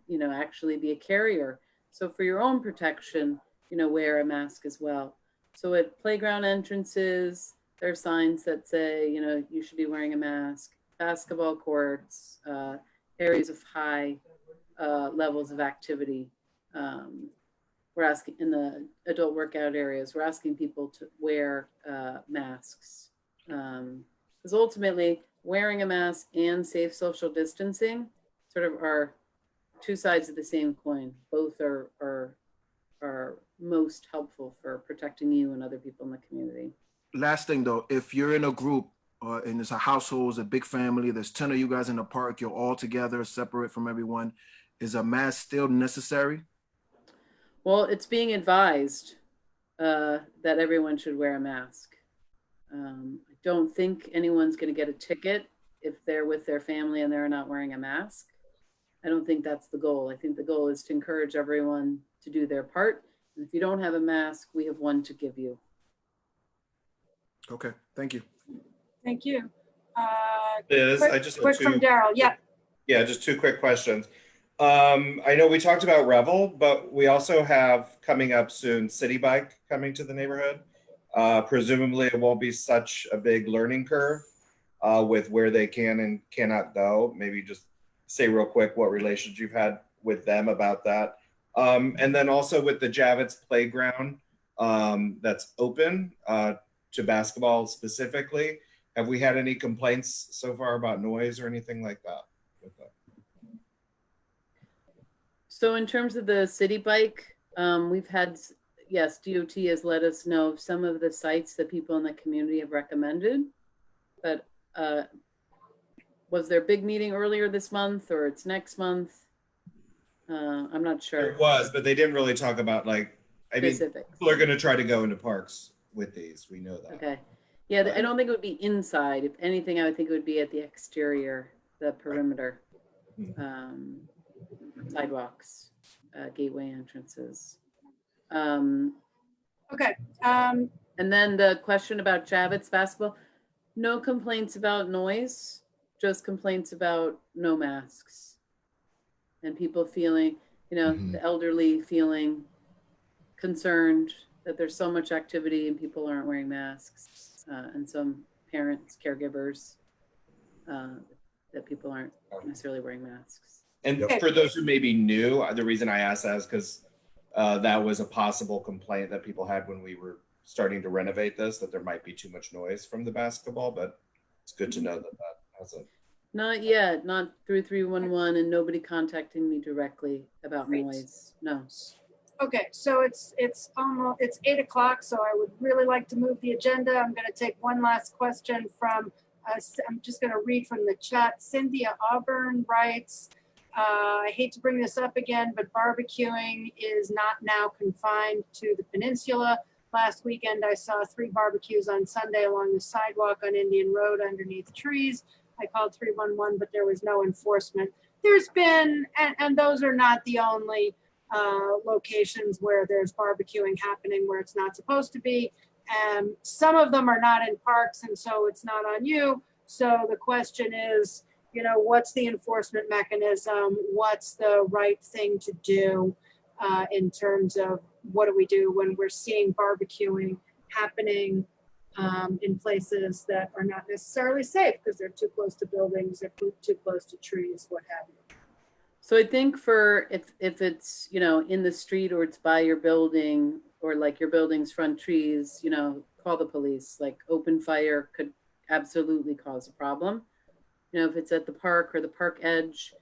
you know, actually be a carrier. So for your own protection, you know, wear a mask as well. So at playground entrances, there are signs that say, you know, you should be wearing a mask. Basketball courts, areas of high levels of activity. We're asking in the adult workout areas, we're asking people to wear masks. Because ultimately, wearing a mask and safe social distancing sort of are 2 sides of the same coin. Both are most helpful for protecting you and other people in the community. Last thing though, if you're in a group and it's a household, it's a big family, there's 10 of you guys in the park, you're all together, separate from everyone, is a mask still necessary? Well, it's being advised that everyone should wear a mask. I don't think anyone's going to get a ticket if they're with their family and they're not wearing a mask. I don't think that's the goal. I think the goal is to encourage everyone to do their part And if you don't have a mask, we have one to give you. Okay, thank you. Thank you. Liz, Quick- I just have quick from Daryl. Yeah. Yeah, just two quick questions. I know we talked about Revel, but we also have coming up soon City Bike coming to the neighborhood. Presumably it won't be such a big learning curve with where they can and cannot go. Maybe just say real quick what relations you've had with them about that. And then also with the Javits Playground that's open to basketball specifically. Have we had any complaints so far about noise or anything like that? So in terms of the city bike, we've had, yes, DOT has let us know some of the sites that people in the community have recommended. But was there a big meeting earlier this month or it's next month? I'm not sure. It was, but they didn't really talk about like, I mean, Specifics. people are going to try to go into parks with these. We know that. Okay. Yeah, I don't think it would be inside. If anything, I would think it would be at the exterior, the perimeter, sidewalks, gateway entrances. Okay. And then the question about Javits basketball, no complaints about noise, just complaints about no masks. And people feeling, you know, the elderly feeling concerned that there's so much activity and people aren't wearing masks. And some parents, caregivers, that people aren't necessarily wearing masks. And for those who may be new, the reason I asked that is because that was a possible complaint that people had when we were starting to renovate this, that there might be too much noise from the basketball, but it's good to know that that hasn't. Not yet, not through 311 and nobody contacting me directly about noise, no. Okay, so it's 8 o'clock, so I would really like to move the agenda. I'm going to take one last question from, I'm just going to read from the chat. Cynthia Auburn writes, I hate to bring this up again, but barbecuing is not now confined to the peninsula. Last weekend, I saw 3 barbecues on Sunday along the sidewalk on Indian Road underneath trees. I called 311, but there was no enforcement. There's been, and those are not the only locations where there's barbecuing happening where it's not supposed to be. Some of them are not in parks, and so it's not on you. So the question is, you know, what's the enforcement mechanism? What's the right thing to do in terms of what do we do when we're seeing barbecuing happening in places that are not necessarily safe because they're too close to buildings, they're too close to trees, what have you. So I think for if it's, you know, in the street or it's by your building or like your building's front trees, you know, call the police. Like open fire could absolutely cause a problem. You know, if it's at the park or the park edge,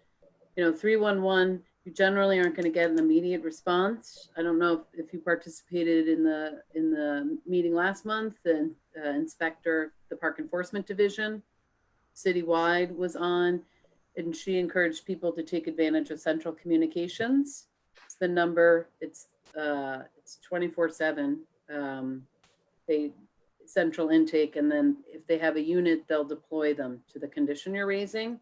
you know, 311, you generally aren't going to get an immediate response. I don't know if you participated in the meeting last month. The inspector, the Park Enforcement Division, citywide was on, and she encouraged people to take advantage of Central Communications. It's the number. It's 24/7. They central intake, and then if they have a unit, they'll deploy them to the condition you're raising,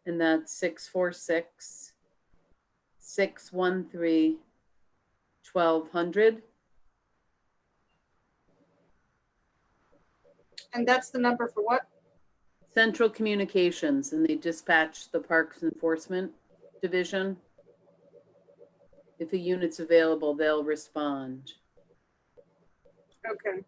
and that's 646-613-1200. And that's the number for what? Central Communications, and they dispatch the Parks Enforcement Division. If a unit's available, they'll respond. Okay.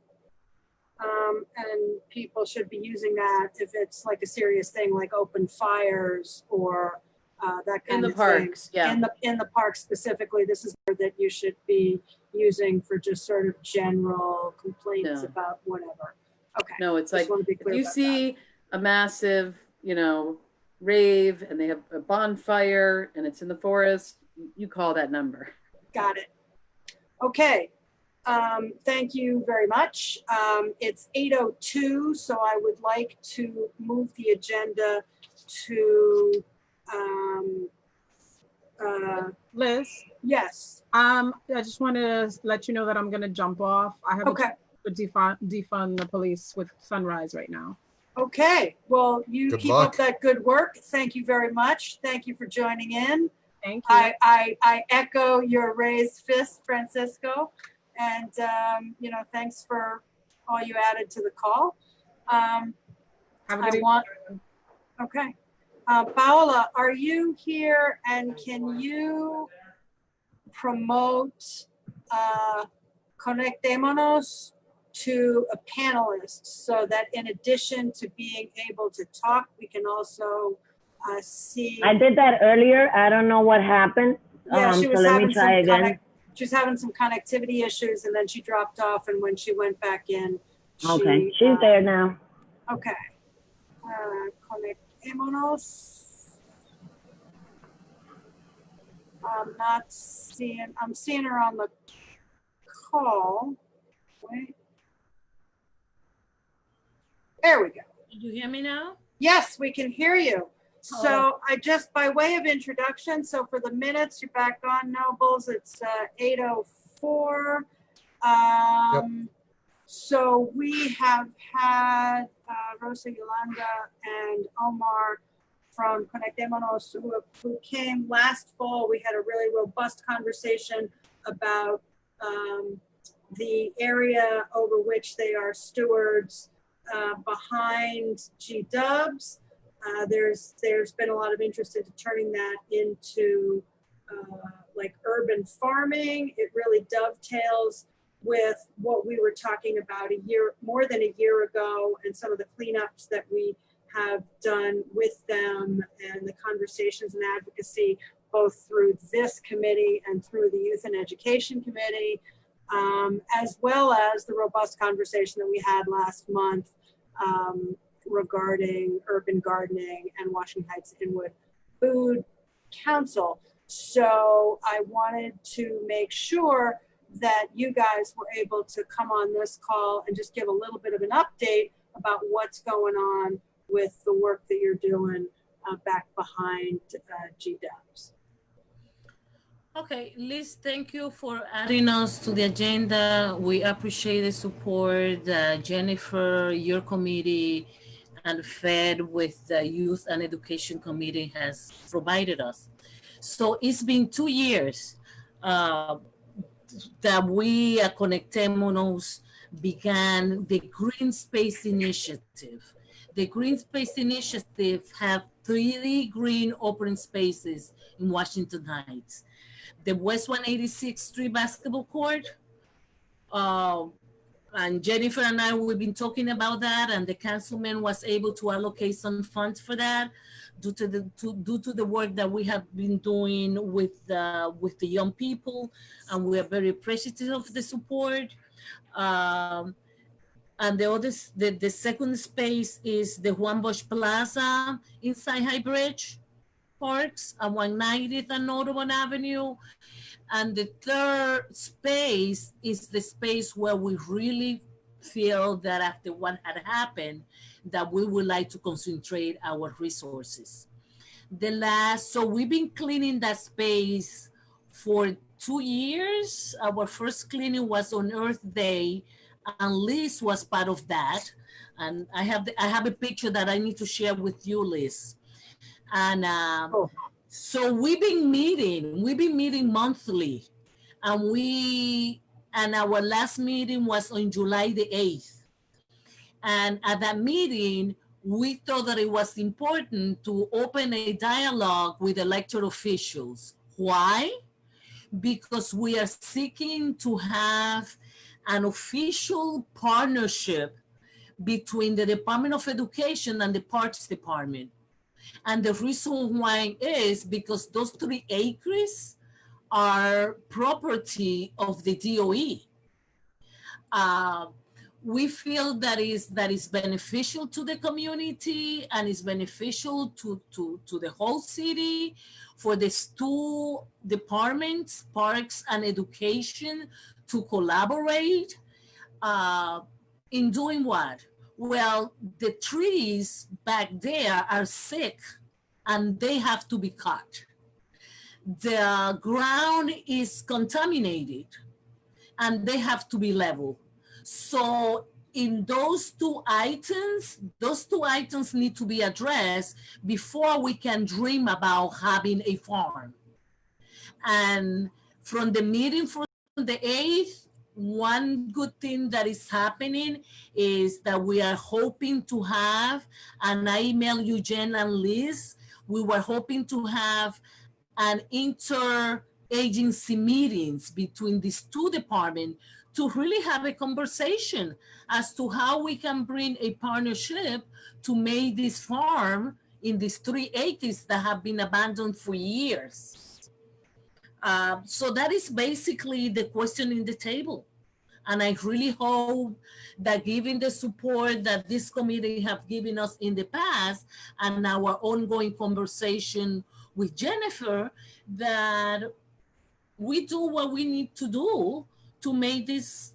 And people should be using that if it's like a serious thing, like open fires or that kind of thing. Parks, yeah. In the park specifically, this is where that you should be using for just sort of general complaints about whatever. Okay. No, it's Just like wanna be if clear you about see a massive, you know, rave and they have a bonfire and it's in the forest, you call that number. Got it. Okay. Thank you very much. It's 8:02, so I would like to move the agenda to Liz? Yes. I just want to let you know that I'm going to jump off. I have to defund the police with Sunrise right now. Okay. Well, you Good keep luck. up that good work. Thank you very much. Thank you for joining in. Thank you. I echo your raised fist, Francisco. And, thanks for all you added to the call. Have a good evening. Okay. Paola, are you here and can you promote Conectémonos to a panelist so that in addition to being able to talk, we can also see. I did that earlier. I don't know what happened. Yeah, she was so let having me try again. she was having some connectivity issues and then she dropped off. And when she went back in, Okay, she's there now. Okay. Conectémonos. I'm seeing her on the call. Wait. There we go. Did you hear me now? Yes, we can hear you. So I just, by way of introduction, so for the minutes, you're back on, Nobles, it's 8:04. So we have had Rosa Yolanda and Omar from Conectémonos who came last fall. We had a really robust conversation about the area over which they are stewards behind G-Dubs. There's been a lot of interest into turning that into like urban farming. It really dovetails with what we were talking about more than a year ago, and some of the cleanups that we have done with them and the conversations and advocacy, both through this committee and through the Youth and Education Committee, as well as the robust conversation that we had last month regarding urban gardening and Washington Heights Inwood Food Council. So I wanted to make sure that you guys were able to come on this call and just give a little bit of an update about what's going on with the work that you're doing back behind G-Dubs. Okay, Liz, thank you for adding us to the agenda. We appreciate the support that Jennifer, your committee, and FED with the Youth and Education Committee has provided us. So it's been 2 years that we at Conectémonos began the Green Space Initiative. The Green Space Initiative have 3 green open spaces in Washington Heights. The West 186th Street basketball court, and Jennifer and I, we've been talking about that, and the councilman was able to allocate some funds for that due to the work that we have been doing with the young people, and we are very appreciative of the support. And the second space is the Juan Bosch Plaza inside High Bridge Parks at 190th and Audubon Avenue. And the third space is the space where we really feel that after what had happened, that we would like to concentrate our resources. So we've been cleaning that space for 2 years. Our first cleaning was on Earth Day, and Liz was part of that. And I have a picture that I need to share with you, Liz. And so we've been meeting monthly, and our last meeting was on July the 8th. And at that meeting, we thought that it was important to open a dialogue with elected officials. Why? Because we are seeking to have an official partnership between the Department of Education and the Parks Department. And the reason why is because those 3 acres are property of the DOE. We feel that is beneficial to the community and is beneficial to the whole city for these 2 departments, Parks and Education, to collaborate in doing what? Well, the trees back there are sick and they have to be cut. The ground is contaminated and they have to be leveled. So in those two items need to be addressed before we can dream about having a farm. And from the meeting from the 8th, one good thing that is happening is that we are hoping to have, and I emailed Eugene and Liz, we were hoping to have an inter-agency meetings between these two departments to really have a conversation as to how we can bring a partnership to make this farm in these 3 acres that have been abandoned for years. So that is basically the question in the table. And I really hope that given the support that this committee have given us in the past and our ongoing conversation with Jennifer, that we do what we need to do to make this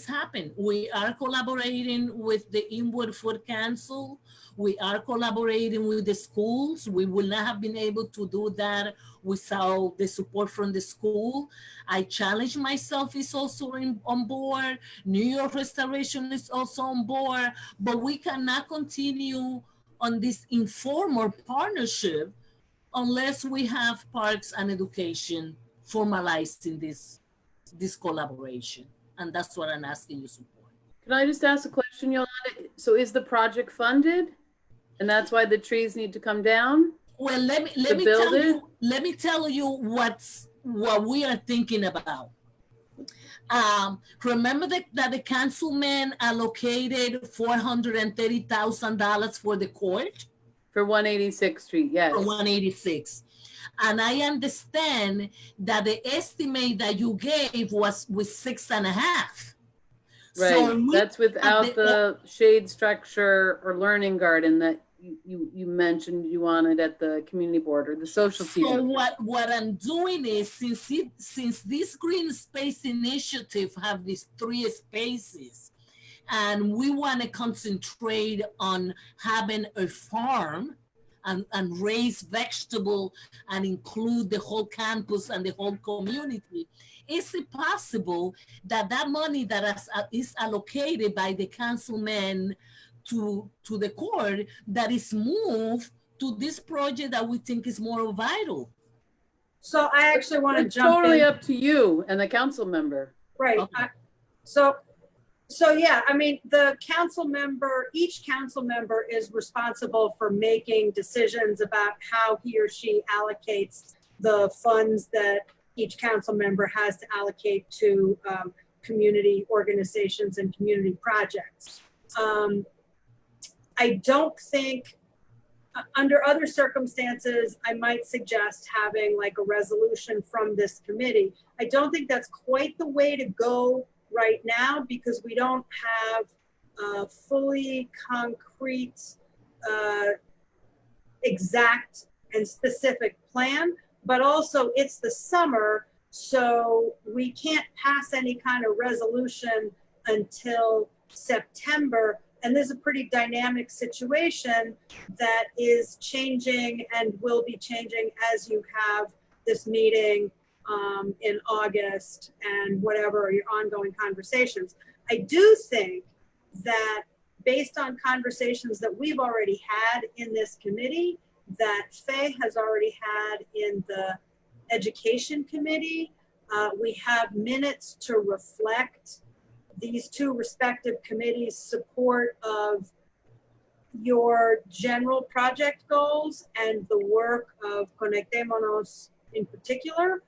happen. We are collaborating with the Inwood Food Council. We are collaborating with the schools. We will not have been able to do that without the support from the school. I Challenge Myself is also on board. New York Restoration is also on board, but we cannot continue on this informal partnership unless we have parks and education formalizing this collaboration. And that's what I'm asking you support. Can I just ask a question, Yolanda? So is the project funded? And that's why the trees need to come down? Well, let me tell you what we are thinking about. Remember that the councilman allocated $430,000 for the court? For 186th Street, yes. For 186. And I understand that the estimate that you gave was with 6.5. Right, so that's without the shade structure or learning garden that you mentioned you wanted at the community board or the social team. So what I'm doing is, since this green space initiative have these 3 spaces, and we want to concentrate on having a farm and raise vegetable and include the whole campus and the whole community, is it possible that that money that is allocated by the councilman to the court, that is moved to this project that we think is more vital? So I actually want to jump totally in. Up to you and the council member. Right. Okay. So yeah, I mean, each council member is responsible for making decisions about how he or she allocates the funds that each council member has to allocate to community organizations and community projects. I don't think, under other circumstances, I might suggest having like a resolution from this committee. I don't think that's quite the way to go right now, because we don't have a fully concrete, exact and specific plan, but also it's the summer, so we can't pass any kind of resolution until September. And there's a pretty dynamic situation that is changing and will be changing as you have this meeting in August and whatever your ongoing conversations. I do think that based on conversations that we've already had in this committee, that Faye has already had in the education committee, we have minutes to reflect these 2 respective committees' support of your general project goals and the work of Conectémonos in particular.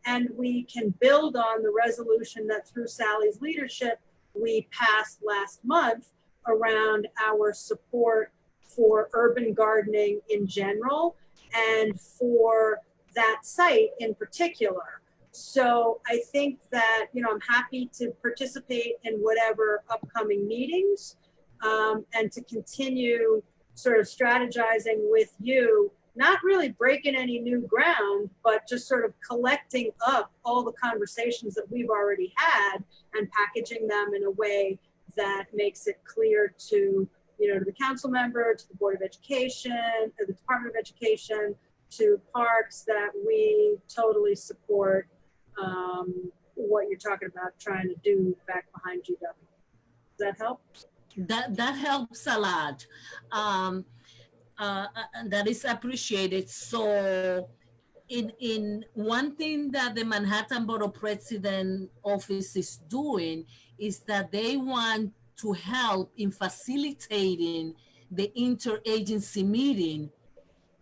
And we can build on the resolution that through Sally's leadership, we passed last month around our support for urban gardening in general and for that site in particular. So I think that, I'm happy to participate in whatever upcoming meetings and to continue sort of strategizing with you, not really breaking any new ground, but just sort of collecting up all the conversations that we've already had and packaging them in a way that makes it clear to, to the council member, to the Board of Education, or the Department of Education, to parks, that we totally support what you're talking about trying to do back behind GW. Does that help? That helps a lot. That is appreciated. So in one thing that the Manhattan Borough President Office is doing is that they want to help in facilitating the interagency meeting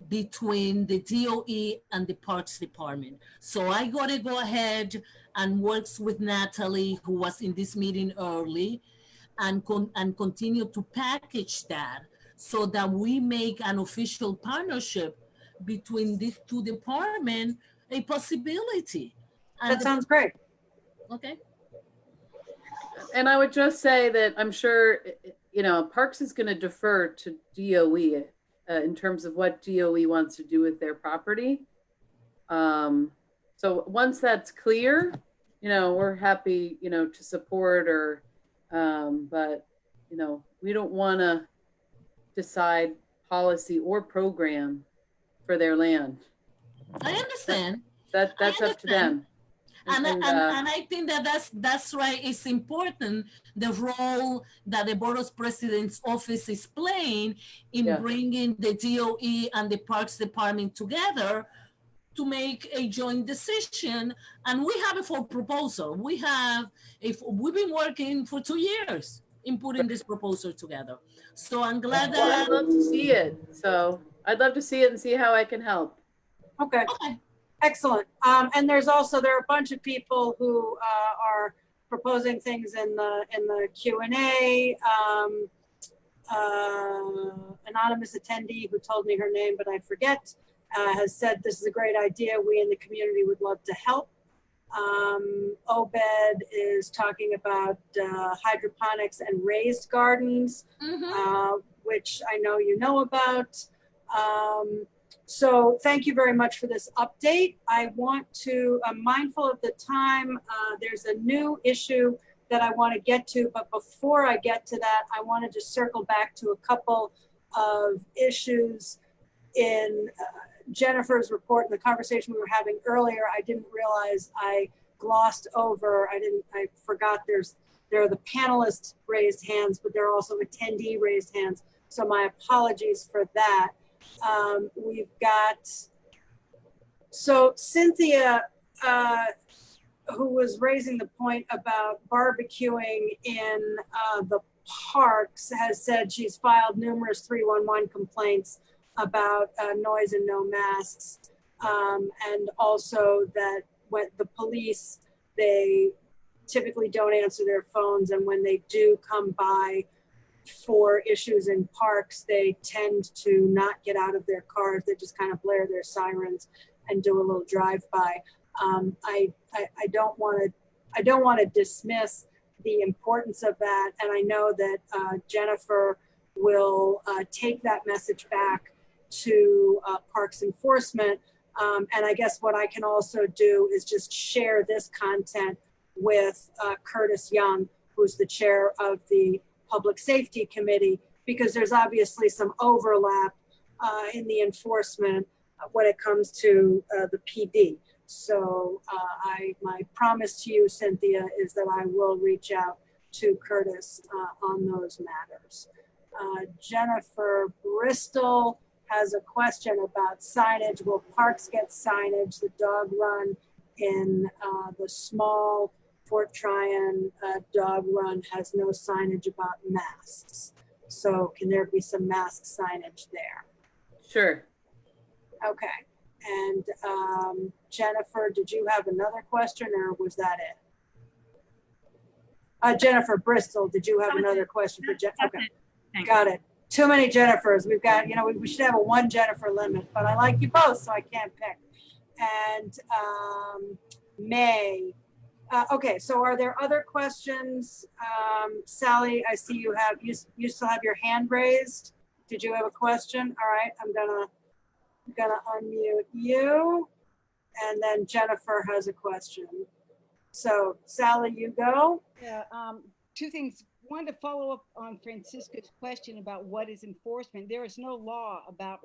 between the DOE and the Parks Department. So I gotta go ahead and works with Natalie, who was in this meeting early, and continue to package that so that we make an official partnership between these two departments a possibility. That sounds great. Okay. And I would just say that I'm sure, Parks is going to defer to DOE in terms of what DOE wants to do with their property. So once that's clear, we're happy, to support but, we don't want to decide policy or program for their land. I understand. That's up to them. And I think that's right. It's important the role that the Board of President's office is playing in bringing the DOE and the Parks Department together to make a joint decision. And we have a full proposal. We've been working for 2 years in putting this proposal together. So I'm glad that I'd love to see it. So I'd love to see it and see how I can help. Okay. Excellent. And there are a bunch of people who are proposing things in the Q&A. Anonymous attendee who told me her name, but I forget, has said this is a great idea. We in the community would love to help. Obed is talking about hydroponics and raised gardens, which I know you know about. So thank you very much for this update. I'm mindful of the time. There's a new issue that I want to get to, but before I get to that, I want to just circle back to a couple of issues in Jennifer's report and the conversation we were having earlier. I didn't realize I glossed over. I forgot there are the panelists raised hands, but there are also attendee raised hands. So my apologies for that. We've got, Cynthia, who was raising the point about barbecuing in the parks, has said she's filed numerous 311 complaints about noise and no masks. And also that when the police, they typically don't answer their phones. And when they do come by for issues in parks, they tend to not get out of their cars. They just kind of blare their sirens and do a little drive-by. I don't want to dismiss the importance of that, and I know that Jennifer will take that message back to Parks Enforcement. And I guess what I can also do is just share this content with Curtis Young, who's the chair of the Public Safety Committee, because there's obviously some overlap in the enforcement when it comes to the PD. So my promise to you, Cynthia, is that I will reach out to Curtis on those matters. Jennifer Bristol has a question about signage. Will parks get signage? The dog run in the small Fort Tryon dog run has no signage about masks. So can there be some mask signage there? Sure. Okay. And Jennifer, did you have another question or was that it? Jennifer Bristol, did you have another question for Jennifer? Okay, got it. Too many Jennifers. We've got, we should have a one Jennifer limit, but I like you both, so I can't pick. And May. Okay, so are there other questions? Sally, I see you still have your hand raised. Did you have a question? All right, I'm gonna unmute you, and then Jennifer has a question. So Sally, you go. Yeah, two things. One, to follow up on Francisca's question about what is enforcement. There is no law about,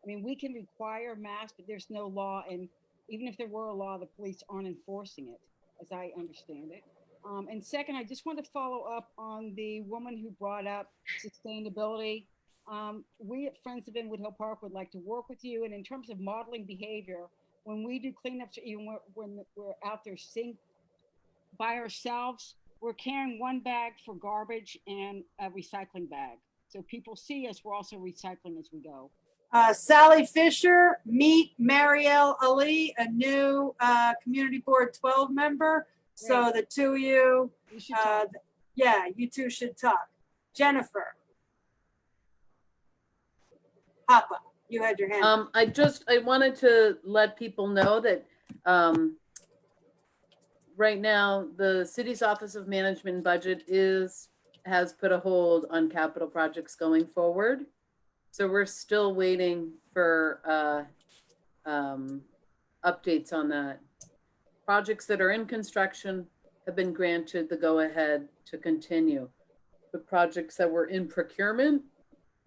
we can require masks, but there's no law. And even if there were a law, the police aren't enforcing it, as I understand it. And second, I just want to follow up on the woman who brought up sustainability. We at Friends of Inwood Hill Park would like to work with you. And in terms of modeling behavior, when we do cleanups, even when we're out there seeing by ourselves, we're carrying one bag for garbage and a recycling bag. So people see us, we're also recycling as we go. Sally Fisher, meet Marielle Ali, a new Community Board 12 member. So the two of you, yeah, you two should talk. Jennifer. Papa, you had your hand up. I wanted to let people know that right now the city's Office of Management and Budget has put a hold on capital projects going forward. So we're still waiting for updates on that. Projects that are in construction have been granted the go-ahead to continue. The projects that were in procurement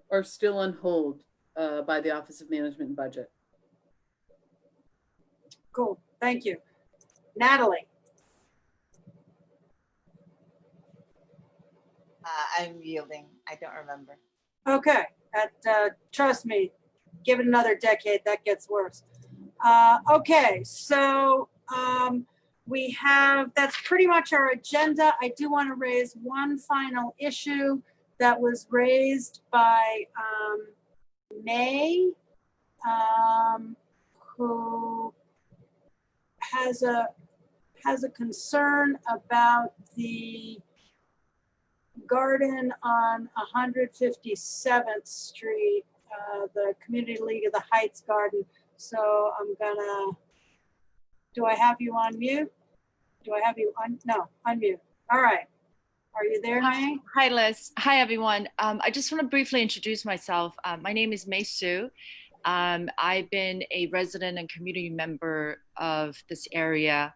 are still on hold by the Office of Management and Budget. Cool, thank you. Natalie. I'm yielding. I don't remember. Okay, trust me, give it another decade, that gets worse. Okay, so we have, that's pretty much our agenda. I do want to raise one final issue that was raised by May, who has a concern about the garden on 157th Street, the Community League of the Heights garden. So I'm gonna, do I have you on mute? Do I have you on? No, unmute. All right. Are you there, May? Hi, Liz. Hi, everyone. I just want to briefly introduce myself. My name is May Sue. I've been a resident and community member of this area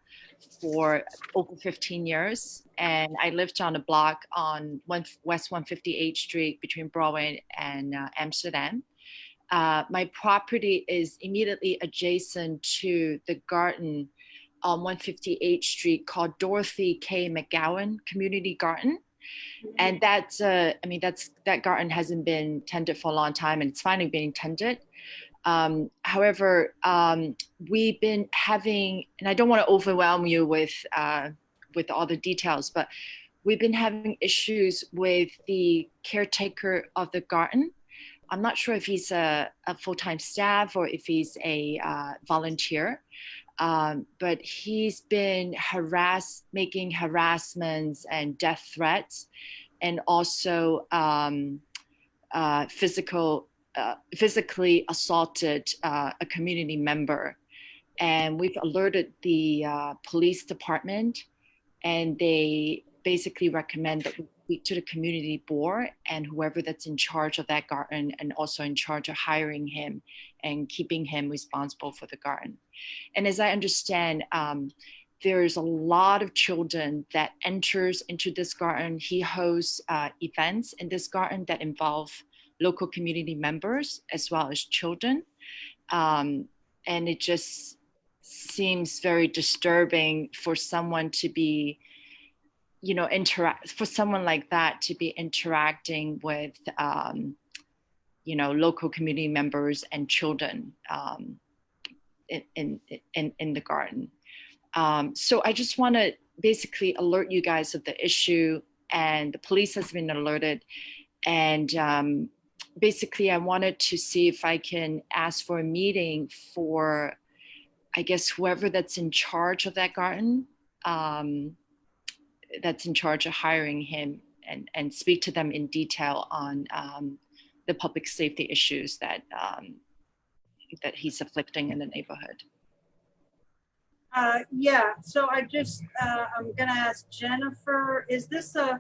for over 15 years. And I lived on a block on West 158th Street between Broadway and Amsterdam. My property is immediately adjacent to the garden on 158th Street called Dorothy K. McGowan Community Garden. And that's, that garden hasn't been tended for a long time, and it's finally being tended. However, we've been having, and I don't want to overwhelm you with all the details, but we've been having issues with the caretaker of the garden. I'm not sure if he's a full-time staff or if he's a volunteer, but he's been making harassments and death threats, and also physically assaulted a community member. And we've alerted the police department, and they basically recommend that we speak to the community board and whoever that's in charge of that garden, and also in charge of hiring him and keeping him responsible for the garden. And as I understand, there's a lot of children that enters into this garden. He hosts events in this garden that involve local community members as well as children. And it just seems very disturbing for someone to be, for someone like that to be interacting with, local community members and children in the garden. So I just want to basically alert you guys of the issue, and the police has been alerted. And basically I wanted to see if I can ask for a meeting for, I guess, whoever that's in charge of that garden, that's in charge of hiring him, and speak to them in detail on the public safety issues that he's afflicting in the neighborhood. Yeah, so I'm gonna ask Jennifer, is this a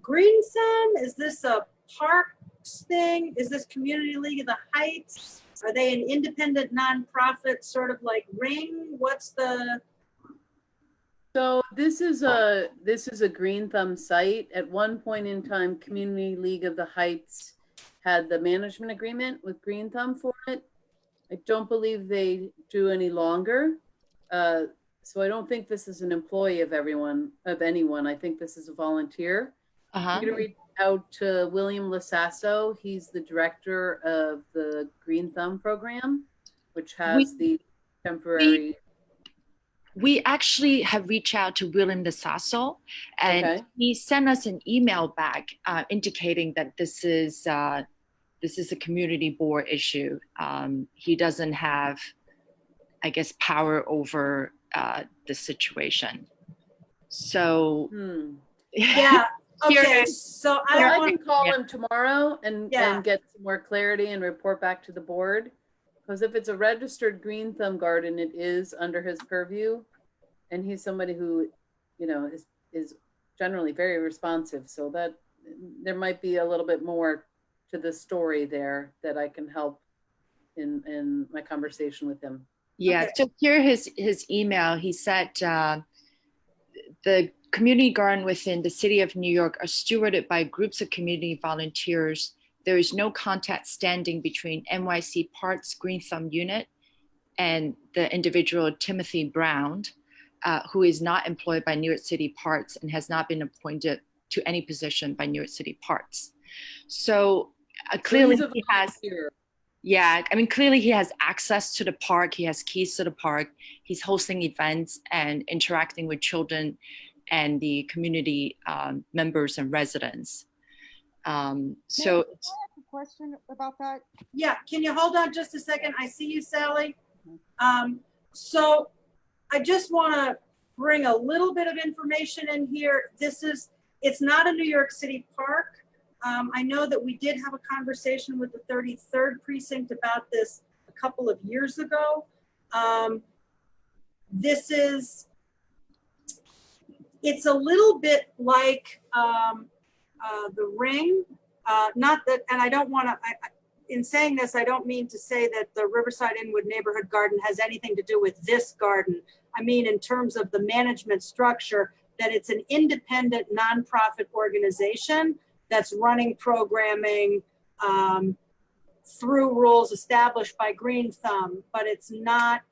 Green Thumb? Is this a parks thing? Is this Community League of the Heights? Are they an independent nonprofit, sort of like Ring? What's the? So this is a Green Thumb site. At one point in time, Community League of the Heights had the management agreement with Green Thumb for it. I don't believe they do any longer. So I don't think this is an employee of anyone. I think this is a volunteer. I'm going to reach out to William Lasasso. He's the director of the Green Thumb program. which has the temporary. We actually have reached out to William DeSasso, and Okay. he sent us an email back indicating that this is a community board issue. He doesn't have, I guess, power over the situation. So Yeah. Okay. So I I can call him tomorrow and get some more clarity and report back to the board. Because if it's a registered green thumb garden, it is under his purview, and he's somebody who, you know, is generally very responsive. So that there might be a little bit more to the story there that I can help in my conversation with him. Yeah, so here his email. He said the community garden within the city of New York are stewarded by groups of community volunteers. There is no contact standing between NYC Parks Green Thumb Unit and the individual Timothy Brown, who is not employed by New York City Parks and has not been appointed to any position by New York City Parks. So clearly he has, clearly he has access to the park. He has keys to the park. He's hosting events and interacting with children and the community members and residents. So Can I ask a question about that? Yeah, can you hold on just a second? I see you, Sally. So I just want to bring a little bit of information in here. It's not a New York City park. I know that we did have a conversation with the 33rd precinct about this a couple of years ago. It's a little bit like the Ring, not that, and I don't want to, in saying this, I don't mean to say that the Riverside Inwood Neighborhood Garden has anything to do with this garden. I mean, in terms of the management structure, that it's an independent nonprofit organization that's running programming through rules established by Green Thumb, but it's not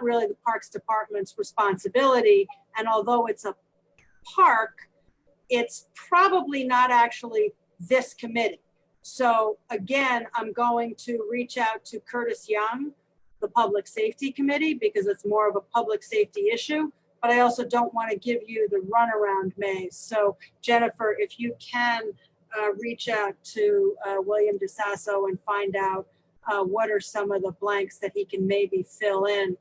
really the Parks Department's responsibility. And although it's a park, it's probably not actually this committee. So again, I'm going to reach out to Curtis Young, the Public Safety Committee, because it's more of a public safety issue, but I also don't want to give you the runaround maze. So Jennifer, if you can reach out to William DeSasso and find out what are some of the blanks that he can maybe fill in,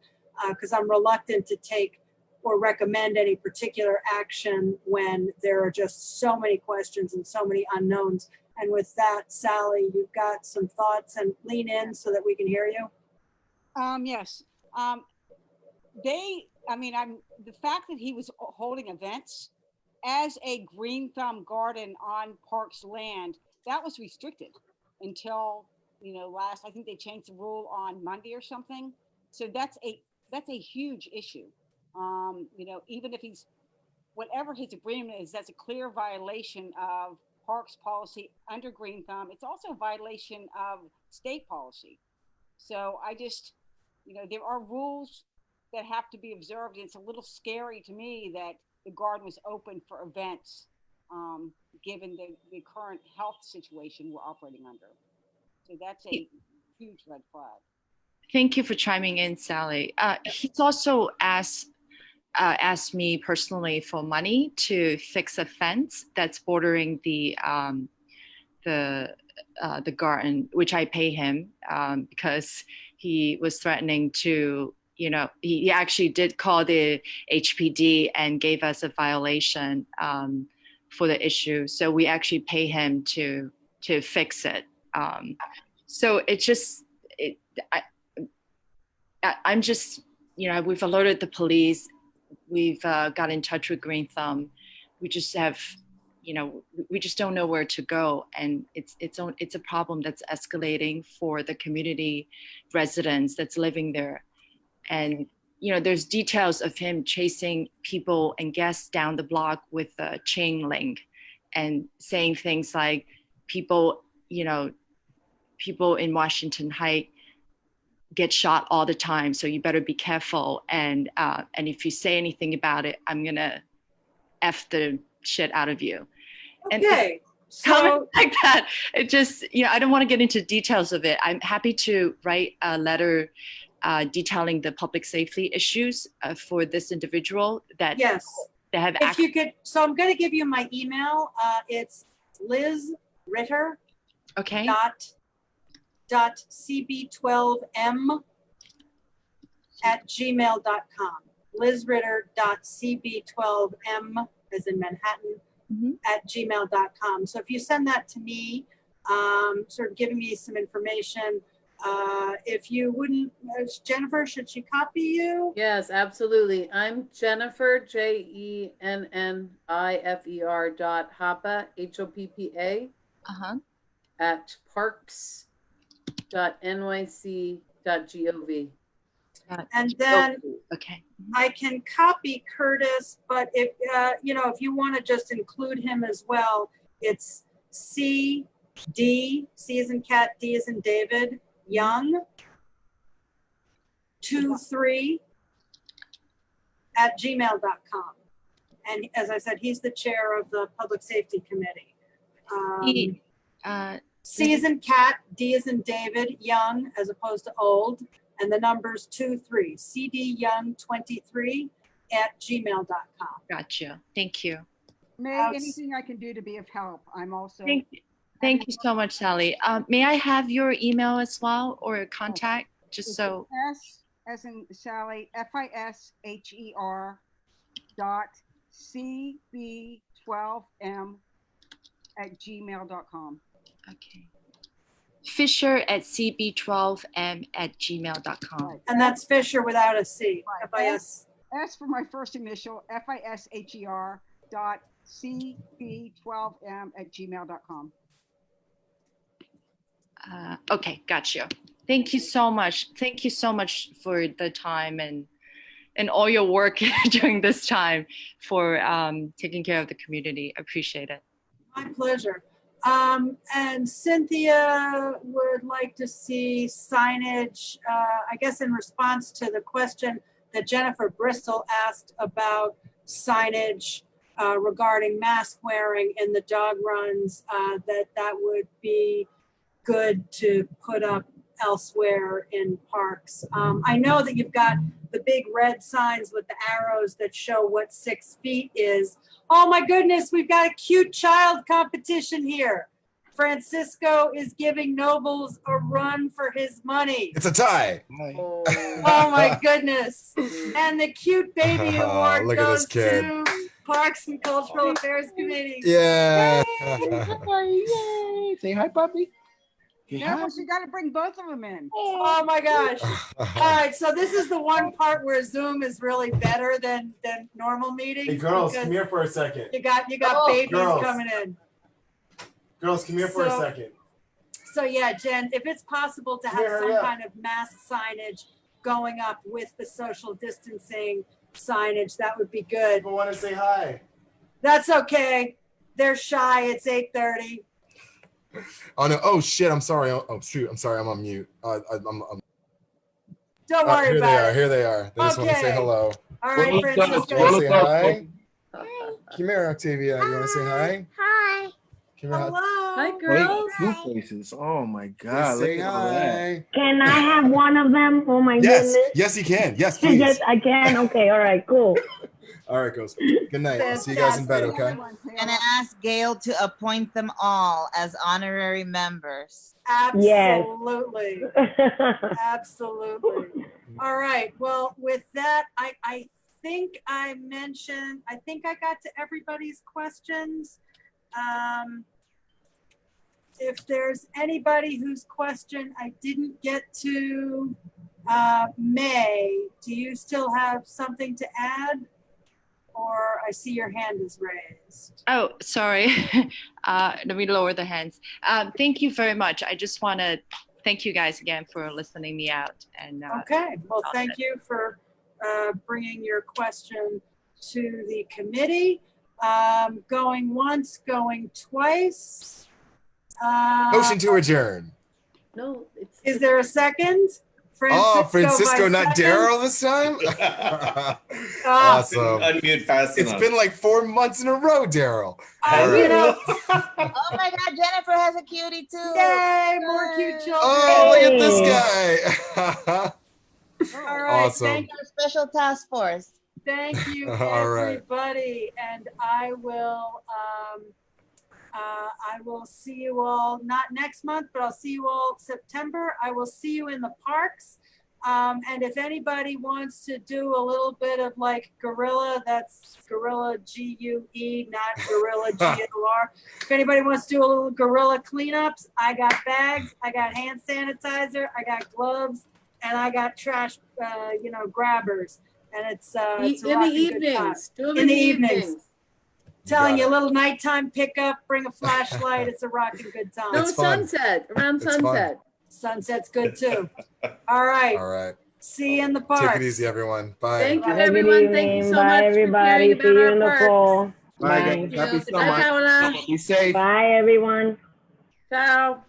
because I'm reluctant to take or recommend any particular action when there are just so many questions and so many unknowns. And with that, Sally, you've got some thoughts, and lean in so that we can hear you. Yes. The fact that he was holding events as a Green Thumb garden on Parks land, that was restricted until, I think they changed the rule on Monday or something. So that's a huge issue. Even if whatever his agreement is, that's a clear violation of Parks policy under Green Thumb. It's also a violation of state policy. So I just, there are rules that have to be observed. And it's a little scary to me that the garden was open for events, given the current health situation we're operating under. So that's a huge red flag. thank you for chiming in, Sally. He's also asked me personally for money to fix a fence that's bordering the garden, which I pay him because he was threatening to, he actually did call the HPD and gave us a violation for the issue. So we actually pay him to fix it. So it's just, I'm just, we've alerted the police. We've got in touch with Green Thumb. We just have, we just don't know where to go. And it's a problem that's escalating for the community residents that's living there. And, there's details of him chasing people and guests down the block with a chain link and saying things like people in Washington Heights get shot all the time, so you better be careful. And if you say anything about it, I'm gonna F the shit out of you. Okay. And comments like that. It just, I don't want to get into details of it. I'm happy to write a letter detailing the public safety issues for this individual that Yes. that have If you could, so I'm going to give you my email. It's Liz Ritter. Okay. Dot cb12m at gmail.com. lizritter.cb12m as in Manhattan at gmail.com. So if you send that to me, sort of giving me some information, if you wouldn't, Jennifer, should she copy you? Yes, absolutely. I'm Jennifer, JENNIFER Hoppa, HOPPA, at parks.nyc.gov. And then okay, I can copy Curtis, but if if you want to just include him as well, it's C as in cat, D as in David, Young 23 at gmail.com. And as I said, he's the chair of the Public Safety Committee. C as in cat, D as in David, Young as opposed to old, and the number's 23, cdyoung23 at gmail.com. Gotcha. Thank you. May, anything I can do to be of help, I'm also. Thank you so much, Sally. May I have your email as well or contact, just It's so. S as in Sally, FISHER dot CB12M at gmail.com. Okay. Fisher at cb12m at gmail.com. And that's Fisher without a C. FIS. S for my first initial, FISHER dot CB12M at gmail.com. Okay, gotcha. Thank you so much. Thank you so much for the time and all your work during this time for taking care of the community. I appreciate it. My pleasure. And Cynthia would like to see signage, I guess in response to the question that Jennifer Bristol asked about signage regarding mask wearing in the dog runs, that would be good to put up elsewhere in parks. I know that you've got the big red signs with the arrows that show what 6 feet is. Oh my goodness, we've got a cute child competition here. Francisco is giving Nobles a run for his money. It's a tie. Oh my goodness. And the cute baby award Look at this goes kid. to Parks and Cultural Affairs Committee. Yeah. Yay. Say hi, puppy. Yeah, well, you got to bring both of them in. Oh my gosh. All right, so this is the one part where Zoom is really better than normal meetings. Hey girls, because come here for a second. You got babies Girls. coming in. Girls, come here for a So- second. So yeah, Jen, if it's possible to have Yeah, some yeah. kind of mask signage going up with the social distancing signage, that would be good. People want to say hi. That's okay. They're shy. It's 8:30. Oh no! Oh shit! I'm sorry. Oh shoot! I'm sorry. I'm on mute. I'm Don't worry here about they are. it. Here they are. They just want to say Okay. hello. All right, Francisco. You want to say hi? Come here, Octavia. You want to say hi? Hi. Come here. Hi, Wait, girls. 2 places. Oh my God. Say look at all that. hi. Can I have one of them? Oh my Yes. goodness. Yes, you can. Yes, please. Yes, I can. Okay, all right, cool. All right, girls. Good night. I'll see you guys in bed. Okay. And ask Gail to appoint them all as honorary members. Yes. Absolutely. Absolutely. All right. Well, with that, I think I got to everybody's questions. If there's anybody whose question I didn't get to, May, do you still have something to add? Or I see your hand is raised. Oh, sorry. Let me lower the hands. Thank you very much. I just want to thank you guys again for listening me out. And Okay, well, thank you for bringing your question to the committee. Going once, going twice. Motion to adjourn. No, it's. Is there a second? Francisco, by not second. Daryl this time. Ah, Awesome. Unmute fast It's enough. been like 4 months in a row, Daryl. you know, Oh my God, Jennifer has a cutie too. yay, more cute children. Oh, look at this guy. right. Awesome. Thank Our special task force. Thank you, All right. everybody. And I will see you all, not next month, but I'll see you all September. I will see you in the parks. And if anybody wants to do a little bit of like guerrilla, that's guerrilla GUE, not gorilla GOR. If anybody wants to do a little guerrilla cleanups, I got bags, I got hand sanitizer, I got gloves, and I got trash, grabbers. And it's a In the rocking good time. evenings. Do them In the evenings. Telling you, a little nighttime pickup, bring a flashlight. It's a rocking good time. No, sunset, around sunset. Sunset's good too. All right. All right. See you in the park. Take it easy, everyone. Bye. Thank you, Have a good everyone. Thank you evening. so Bye, much everybody. for See caring you about in the our fall. parks. Bye, guys. Happy Bye, summer. Paola. Be safe. Bye, everyone. Ciao.